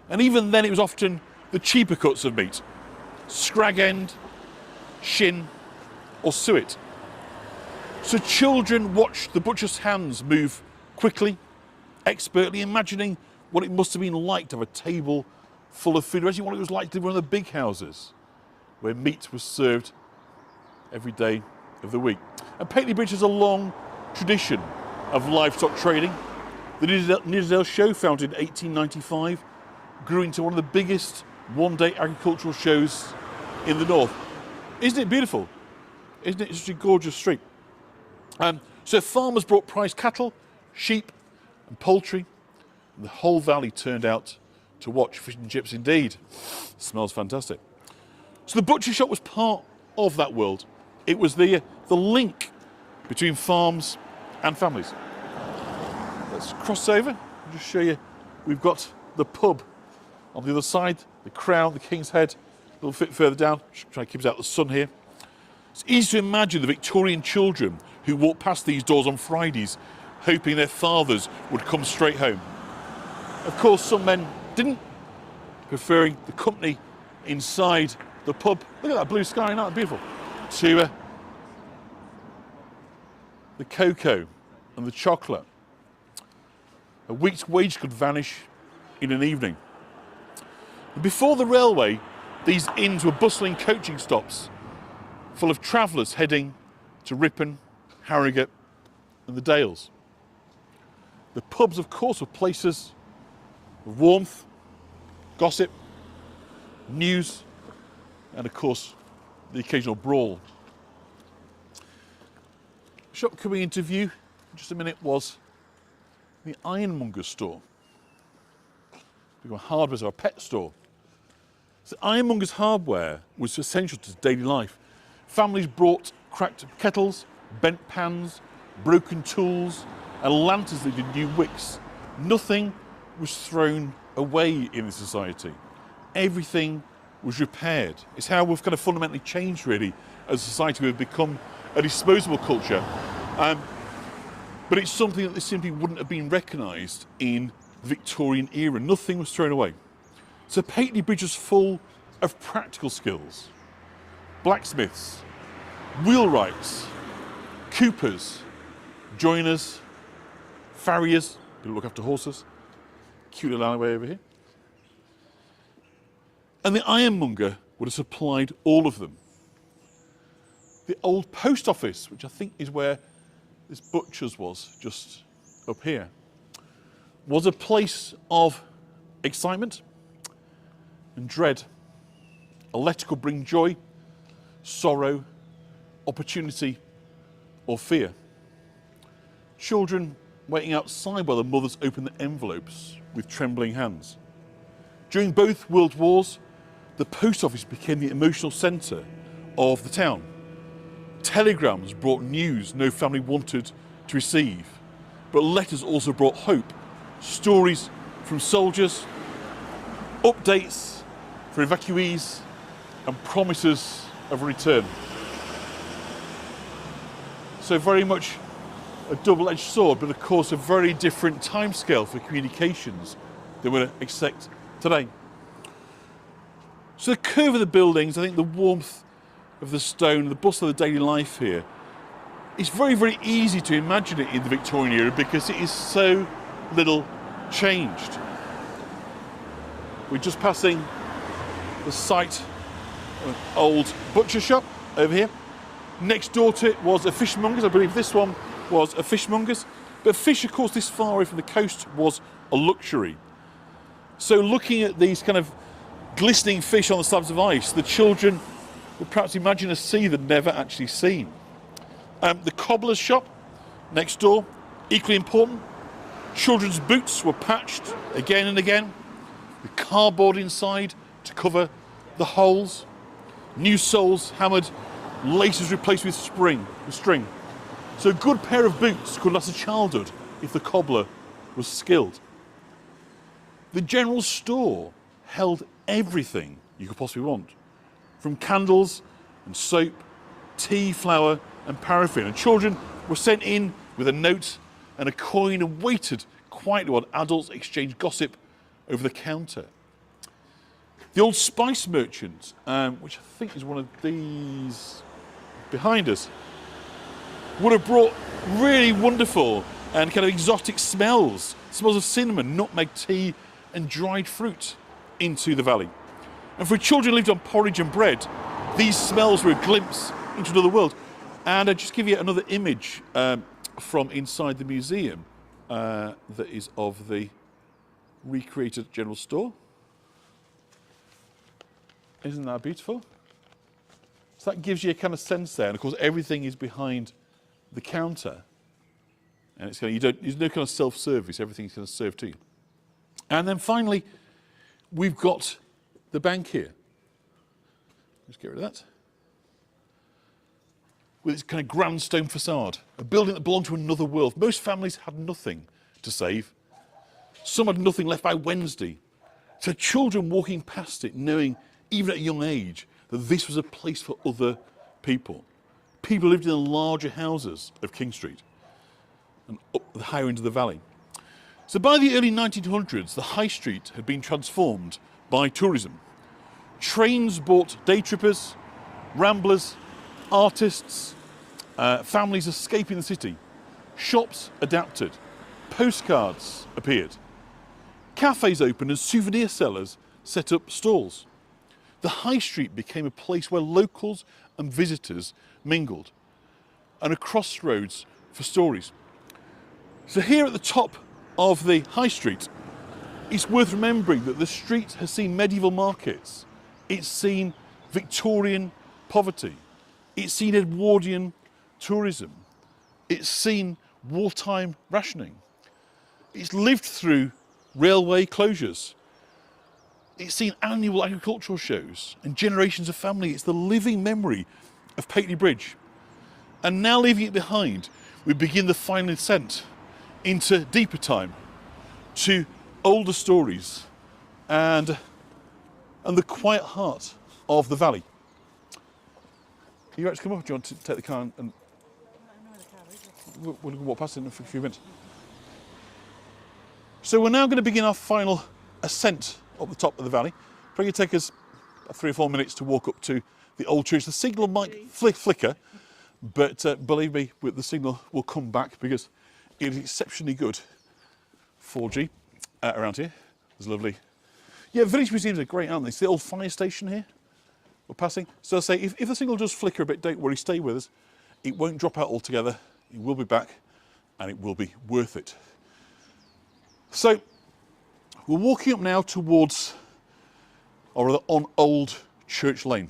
A: And even then it was often the cheaper cuts of meat, scrag end, shin or suet. So children watched the butcher's hands move quickly, expertly, imagining what it must have been like to have a table full of food, imagining what it was like to live in one of the big houses where meat was served every day of the week. And Pateley Bridge has a long tradition of livestock trading. The Nidderdale Show, founded in 1895, grew into one of the biggest one-day agricultural shows in the north. Isn't it beautiful? Isn't it such a gorgeous street? So farmers brought prize cattle, sheep and poultry, and the whole valley turned out to watch. Fish and chips indeed. Smells fantastic. So the butcher shop was part of that world. It was the link between farms and families. Let's cross over and just show you. We've got the pub on the other side, the Crown, the King's Head, a little bit further down. Try to keep us out of the sun here. It's easy to imagine the Victorian children who walked past these doors on Fridays, hoping their fathers would come straight home. Of course, some men didn't, preferring the company inside the pub. Look at that blue sky, isn't that beautiful? To the cocoa and the chocolate. A week's wage could vanish in an evening. Before the railway, these inns were bustling coaching stops full of travellers heading to Ripon, Harrogate and the Dales. The pubs, of course, were places of warmth, gossip, news, and of course, the occasional brawl. The shop coming into view in just a minute was the ironmonger's store. Become a hardware or a pet store. So ironmonger's hardware was essential to daily life. Families brought cracked kettles, bent pans, broken tools, and lanterns that did new wicks. Nothing was thrown away in this society. Everything was repaired. It's how we've kind of fundamentally changed, really, as a society. We've become a disposable culture. But it's something that simply wouldn't have been recognised in the Victorian era. Nothing was thrown away. So Pateley Bridge was full of practical skills. Blacksmiths, wheelwrights, coopers, joiners, farriers, people look after horses. Cute little alleyway over here. And the ironmonger would have supplied all of them. The old post office, which I think is where this butcher's was, just up here, was a place of excitement and dread. A letter could bring joy, sorrow, opportunity, or fear. Children waiting outside while their mothers opened the envelopes with trembling hands. During both World Wars, the post office became the emotional centre of the town. Telegrams brought news no family wanted to receive, but letters also brought hope, stories from soldiers, updates for evacuees, and promises of return. So very much a double-edged sword, but of course a very different timescale for communications than we expect today. So the curve of the buildings, I think the warmth of the stone, the bustle of the daily life here, it's very, very easy to imagine it in the Victorian era because it is so little changed. We're just passing the site of an old butcher shop over here. Next door to it was a fishmonger's. I believe this one was a fishmonger's. But fish, of course, this far away from the coast was a luxury. So looking at these kind of glistening fish on the slabs of ice, the children would perhaps imagine a sea they'd never actually seen. The cobbler's shop next door, equally important. Children's boots were patched again and again, with cardboard inside to cover the holes. New soles hammered, laces replaced with string. So a good pair of boots could last a childhood if the cobbler was skilled. The general store held everything you could possibly want, from candles and soap, tea, flour and paraffin. And children were sent in with a note and a coin and waited quietly while adults exchanged gossip over the counter. The old spice merchant, which I think is one of these behind us, would have brought really wonderful and kind of exotic smells of cinnamon, nutmeg, tea and dried fruit into the valley. And for children who lived on porridge and bread, these smells were a glimpse into another world. And I'll just give you another image from inside the museum that is of the recreated general store. Isn't that beautiful? So that gives you a kind of sense there. And of course, everything is behind the counter. And it's kind of, there's no kind of self-service, everything's kind of served to you. And then finally, we've got the bank here. Let's get rid of that. With its kind of grand stone facade, a building that belonged to another world. Most families had nothing to save. Some had nothing left by Wednesday. So children walking past it, knowing, even at a young age, that this was a place for other people. People lived in the larger houses of King Street and up the higher end of the valley. So by the early 1900s, the high street had been transformed by tourism. Trains brought day trippers, ramblers, artists, families escaping the city. Shops adapted, postcards appeared. Cafes opened and souvenir sellers set up stalls. The high street became a place where locals and visitors mingled, and a crossroads for stories. So here at the top of the high street, It's worth remembering that the street has seen medieval markets, it's seen Victorian poverty, it's seen Edwardian tourism, it's seen wartime rationing, it's lived through railway closures, it's seen annual agricultural shows and generations of family. It's the living memory of Pateley Bridge. And now, leaving it behind, we begin the final ascent into deeper time, to older stories and the quiet heart of the valley. Are you ready to come up? Do you want to take the car and we'll walk past it in a few minutes? So we're now going to begin our final ascent up the top of the valley. Probably going to take us 3 or 4 minutes to walk up to the old church. The signal might flicker, but believe me, the signal will come back because it is exceptionally good 4G around here. There's lovely. Yeah, village museums are great, aren't they? It's the old fire station here we're passing. So I say, if the signal does flicker a bit, don't worry, stay with us. It won't drop out altogether. It will be back and it will be worth it. So we're walking up now towards, or rather on Old Church Lane.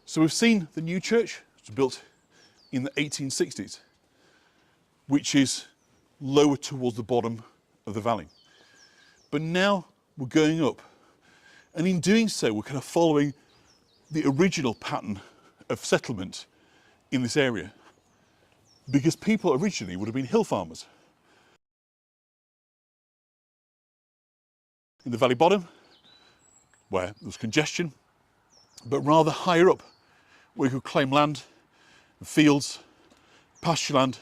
A: So we've seen the new church. It was built in the 1860s, which is lower towards the bottom of the valley. But now we're going up, and in doing so we're kind of following the original pattern of settlement in this area, because people originally would have been hill farmers. In the valley bottom, where there was congestion, but rather higher up, where you could claim land, fields, pasture land.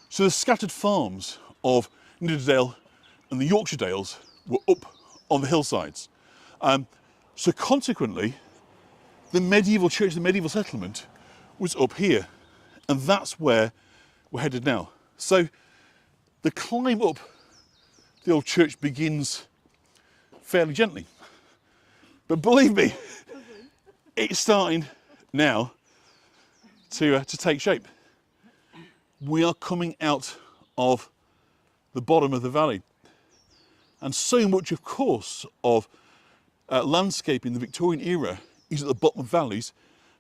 A: So the scattered farms of Nidderdale and the Yorkshire Dales were up on the hillsides. So consequently, the medieval church, the medieval settlement was up here, and that's where we're headed now. So the climb up the old church begins fairly gently, but believe me, it's starting now to take shape. We are coming out of the bottom of the valley, and so much, of course, of landscape in the Victorian era is at the bottom of valleys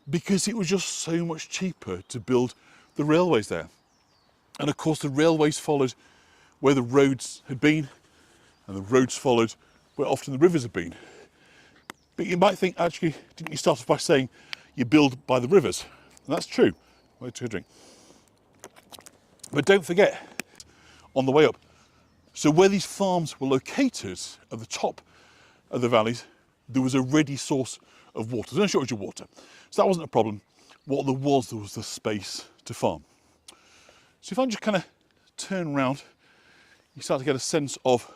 A: because it was just so much cheaper to build the railways there. And of course the railways followed where the roads had been, and the roads followed where often the rivers had been. But you might think, actually, didn't you start off by saying you build by the rivers? And that's true. Wait to a drink. But don't forget, on the way up, so where these farms were located at the top of the valleys, there was a ready source of water. There's no shortage of water. So that wasn't a problem. What there was the space to farm. So if I just kind of turn around, you start to get a sense of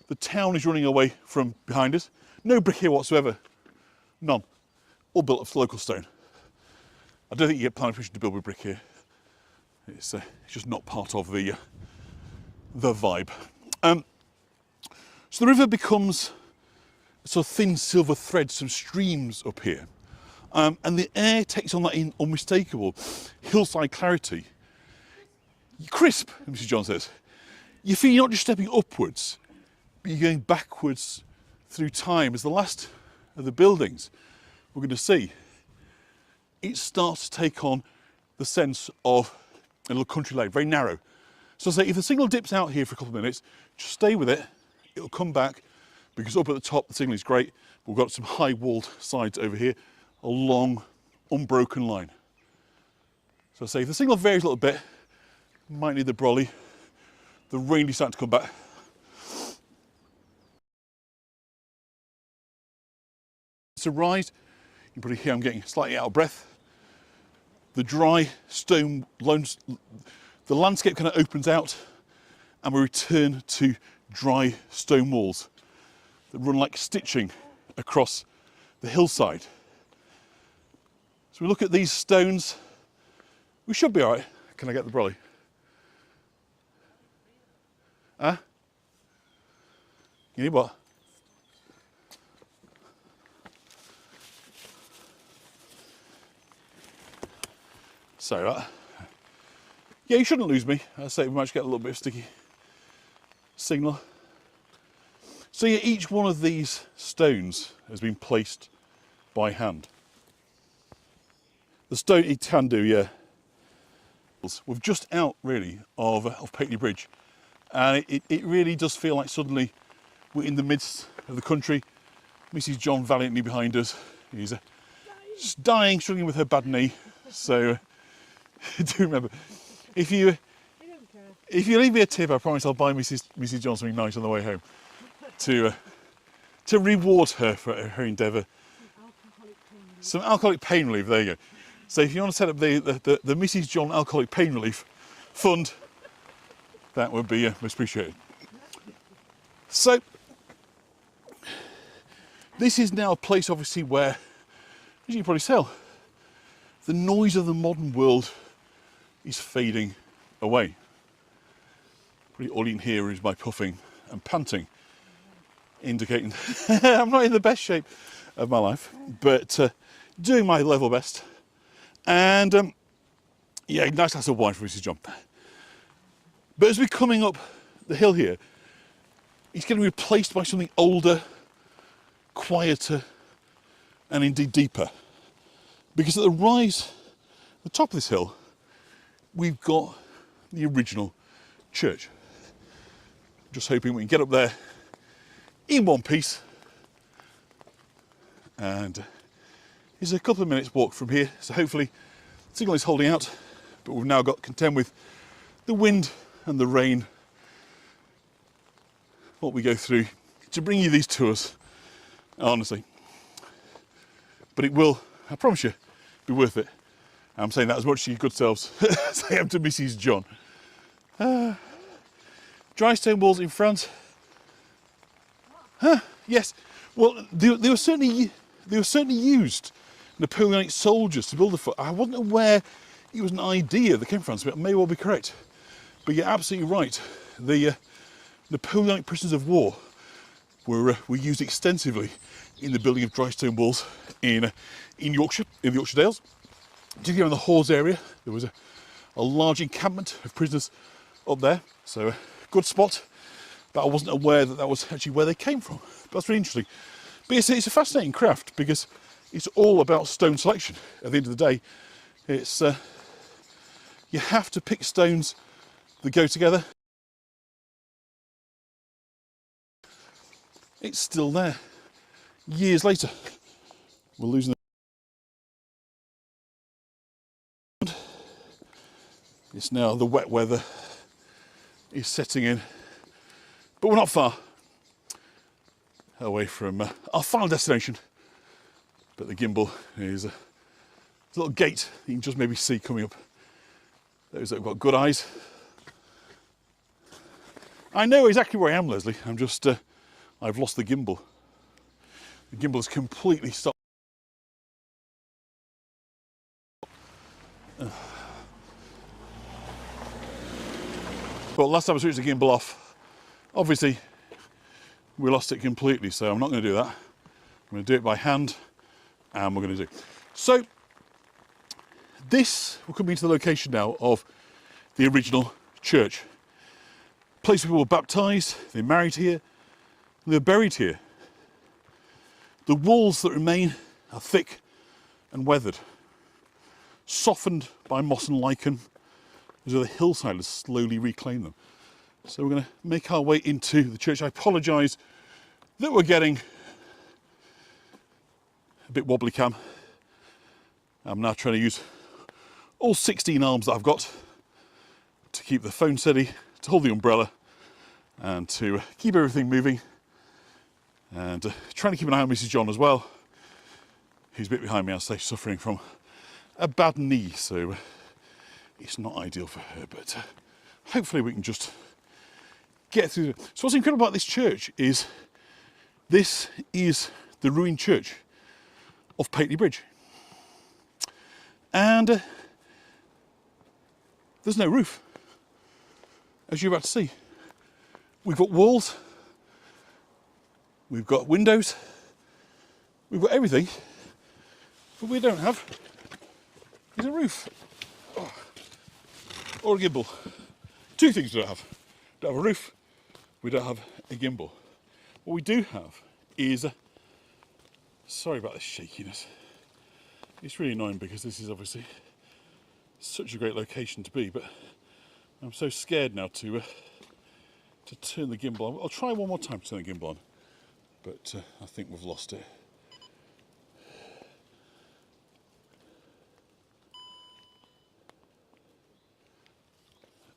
A: the town is running away from behind us. No brick here whatsoever. None. All built of local stone. I don't think you get planning permission to build with brick here. It's just not part of the vibe. So the river becomes sort of thin silver thread, some streams up here. And the air takes on that unmistakable hillside clarity. Crisp, Mrs. John says. You feel you're not just stepping upwards, but you're going backwards through time. As the last of the buildings we're going to see, it starts to take on the sense of a little country lane, very narrow. So I say, if the signal dips out here for a couple of minutes, just stay with it. It'll come back, because up at the top the signal is great. We've got some high walled sides over here, a long unbroken line. So I say, if the signal varies a little bit, might need the brolly. The rain is starting to come back. It's a rise. You can probably hear I'm getting slightly out of breath. The dry stone, the landscape kind of opens out, and we return to dry stone walls that run like stitching across the hillside. So we look at these stones. We should be all right. Can I get the brolly? Huh? You need what? Sorry about that. Yeah, you shouldn't lose me. I say we might get a little bit of sticky signal. So yeah, each one of these stones has been placed by hand. The stone it can do, yeah. We're just out really of Pateley Bridge, and it really does feel like suddenly we're in the midst of the country. Mrs. John valiantly behind us. He's dying, struggling with her bad knee. So do remember, if you leave me a tip, I promise I'll buy Mrs. John something nice on the way home to reward her for her endeavour. Some alcoholic pain relief. There you go. So if you want to set up the Mrs. John Alcoholic Pain Relief Fund, that would be most appreciated. So this is now a place, obviously, where, as you can probably tell, the noise of the modern world is fading away. Probably all you can hear is my puffing and panting, indicating I'm not in the best shape of my life, but doing my level best. And yeah, nice glass of wine for Mrs. John. But as we're coming up the hill here, it's going to be replaced by something older, quieter, and indeed deeper. Because at the rise, the top of this hill, we've got the original church. Just hoping we can get up there in one piece. And it's a couple of minutes walk from here, so hopefully the signal is holding out, but we've now got to contend with the wind and the rain, what we go through to bring you these tours, honestly. But it will, I promise you, be worth it. I'm saying that as much to your good selves as I am to Mrs. John. Dry stone walls in front. Yes, well, they were certainly used Napoleonic soldiers to build the fort. I wasn't aware it was an idea that came from France, but it may well be correct. But you're absolutely right. The Napoleonic prisoners of war were used extensively in the building of dry stone walls in Yorkshire, in the Yorkshire Dales. Particularly around the Hawes area, there was a large encampment of prisoners up there. So a good spot, but I wasn't aware that that was actually where they came from. But that's really interesting. But it's a fascinating craft because it's all about stone selection. At the end of the day, it's you have to pick stones that go together. It's still there. Years later, we're losing the... It's now the wet weather is setting in, but we're not far away from our final destination. But the gimbal is a little gate you can just maybe see coming up. Those that have got good eyes. I know exactly where I am, Leslie. I'm just, I've lost the gimbal. The gimbal has completely stopped. But last time I switched the gimbal off, obviously we lost it completely, so I'm not going to do that. I'm going to do it by hand, and we're going to do. So this will come into the location now of the original church. Place where people were baptised, they married here, and they're buried here. The walls that remain are thick and weathered, softened by moss and lichen, as though the hillside has slowly reclaimed them. So we're going to make our way into the church. I apologise that we're getting a bit wobbly cam. I'm now trying to use all 16 arms that I've got to keep the phone steady, to hold the umbrella, and to keep everything moving. And trying to keep an eye on Mrs. John as well, who's a bit behind me, I'll say, suffering from a bad knee, so it's not ideal for her, but hopefully we can just get through it. So what's incredible about this church is this is the ruined church of Pateley Bridge. And there's no roof, as you're about to see. We've got walls, we've got windows, we've got everything, but we don't have is a roof or a gimbal. Two things we don't have. We don't have a roof, we don't have a gimbal. what we do have is, sorry about the shakiness. It's really annoying because this is obviously such a great location to be, but I'm so scared now to turn the gimbal on. I'll try one more time to turn the gimbal on, but I think we've lost it.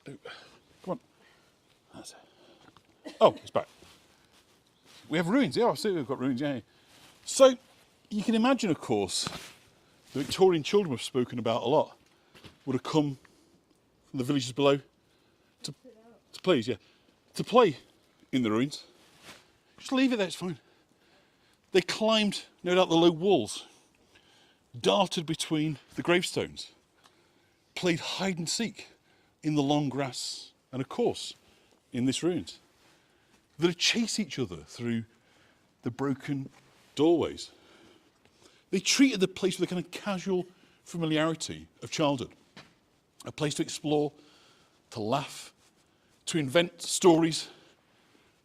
A: Oh, come on. That's it. Oh, it's back. We have ruins. Yeah, I see we've got ruins. Yeah. So you can imagine, of course, the Victorian children we've spoken about a lot would have come from the villages below to play in the ruins. Just leave it there, it's fine. They climbed, no doubt, the low walls, darted between the gravestones, played hide and seek in the long grass, and of course, in this ruins. They'd chase each other through the broken doorways. They treated the place with a kind of casual familiarity of childhood. A place to explore, to laugh, to invent stories.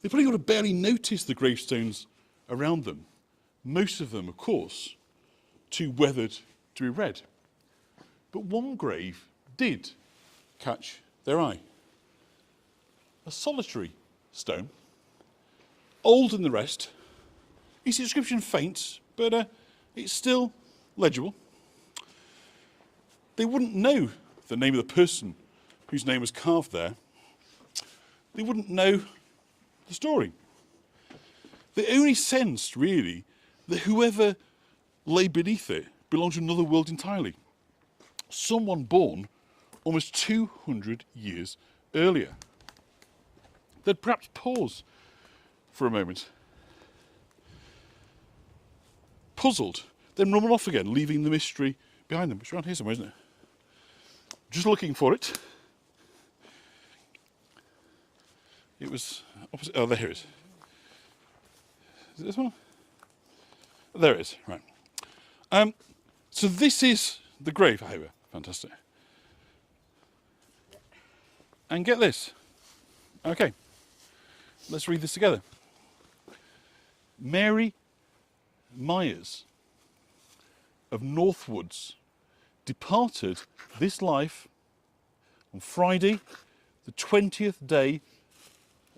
A: They probably would have barely noticed the gravestones around them. Most of them, of course, too weathered to be read. But one grave did catch their eye. A solitary stone, older than the rest. Its inscription faint, but it's still legible. They wouldn't know the name of the person whose name was carved there. They wouldn't know the story. They only sensed, really, that whoever lay beneath it belonged to another world entirely. Someone born almost 200 years earlier. They'd perhaps pause for a moment, puzzled, then run off again, leaving the mystery behind them. It's around here somewhere, isn't it? Just looking for it. It was opposite. Oh, there it is. Is it this one? There it is. Right. So this is the grave. Oh, fantastic. And get this. Okay. Let's read this together. Mary Myers of Northwoods departed this life on Friday, the 20th day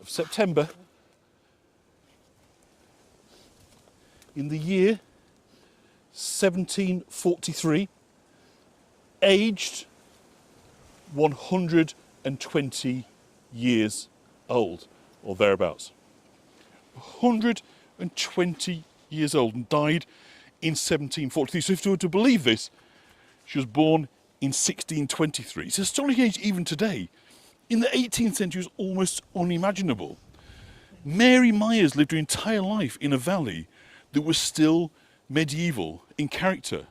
A: of September in the year 1743, aged 120 years old, or thereabouts. 120 years old, and died in 1743. So if you were to believe this, she was born in 1623. It's an astonishing age even today. In the 18th century, it was almost unimaginable. Mary Myers lived her entire life in a valley that was still medieval in character.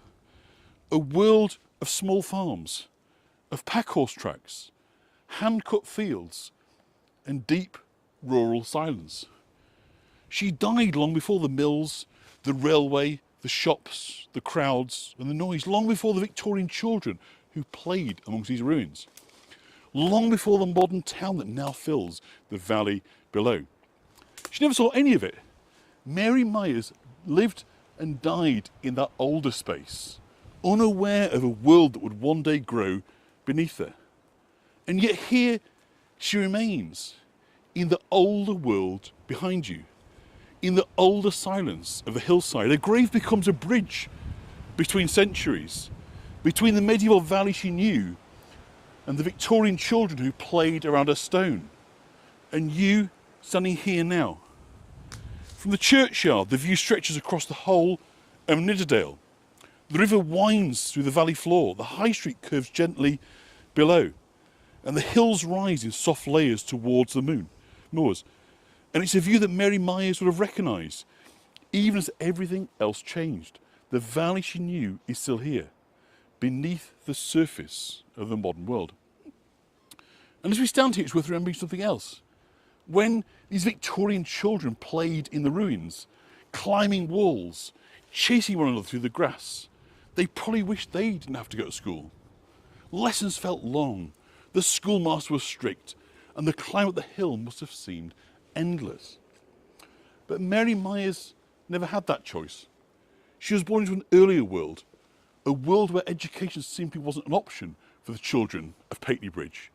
A: A world of small farms, of packhorse tracks, hand-cut fields, and deep rural silence. She died long before the mills, the railway, the shops, the crowds, and the noise, long before the Victorian children who played amongst these ruins, long before the modern town that now fills the valley below. She never saw any of it. Mary Myers lived and died in that older space, unaware of a world that would one day grow beneath her. And yet here she remains, in the older world behind you, in the older silence of the hillside. Her grave becomes a bridge between centuries, between the medieval valley she knew and the Victorian children who played around her stone, and you standing here now. From the churchyard, the view stretches across the whole of Nidderdale. The river winds through the valley floor, the high street curves gently below, and the hills rise in soft layers towards the moors. And it's a view that Mary Myers would have recognised, even as everything else changed. The valley she knew is still here, beneath the surface of the modern world. And as we stand here, it's worth remembering something else. When these Victorian children played in the ruins, climbing walls, chasing one another through the grass, they probably wished they didn't have to go to school. Lessons felt long, the schoolmaster was strict, and the climb up the hill must have seemed endless. But Mary Myers never had that choice. She was born into an earlier world, a world where education simply wasn't an option for the children of Pateley Bridge.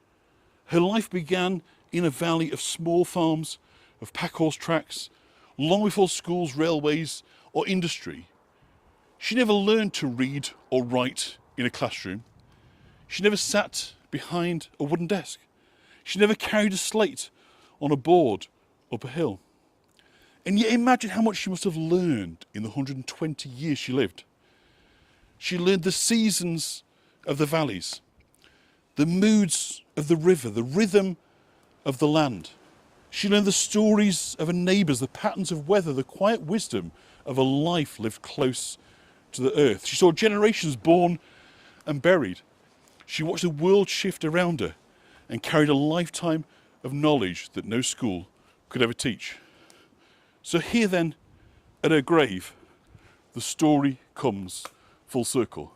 A: Her life began in a valley of small farms, of packhorse tracks, long before schools, railways or industry. She never learned to read or write in a classroom. She never sat behind a wooden desk. She never carried a slate on a board up a hill. And yet imagine how much she must have learned in the 120 years she lived. She learned the seasons of the valleys, the moods of the river, the rhythm of the land. She learned the stories of her neighbours, the patterns of weather, the quiet wisdom of a life lived close to the earth. She saw generations born and buried. She watched the world shift around her and carried a lifetime of knowledge that no school could ever teach. So here then, at her grave, the story comes full circle.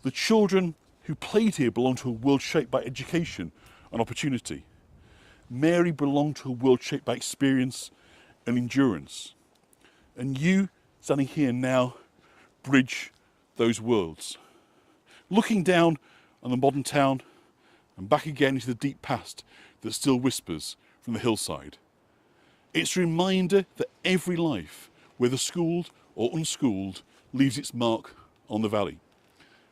A: The children who played here belonged to a world shaped by education and opportunity. Mary belonged to a world shaped by experience and endurance. And you, standing here now, bridge those worlds. Looking down on the modern town and back again into the deep past that still whispers from the hillside. It's a reminder that every life, whether schooled or unschooled, leaves its mark on the valley.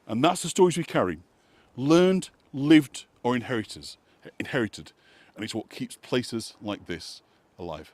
A: And that's the stories we carry, learned, lived or inherited. And it's what keeps places like this alive.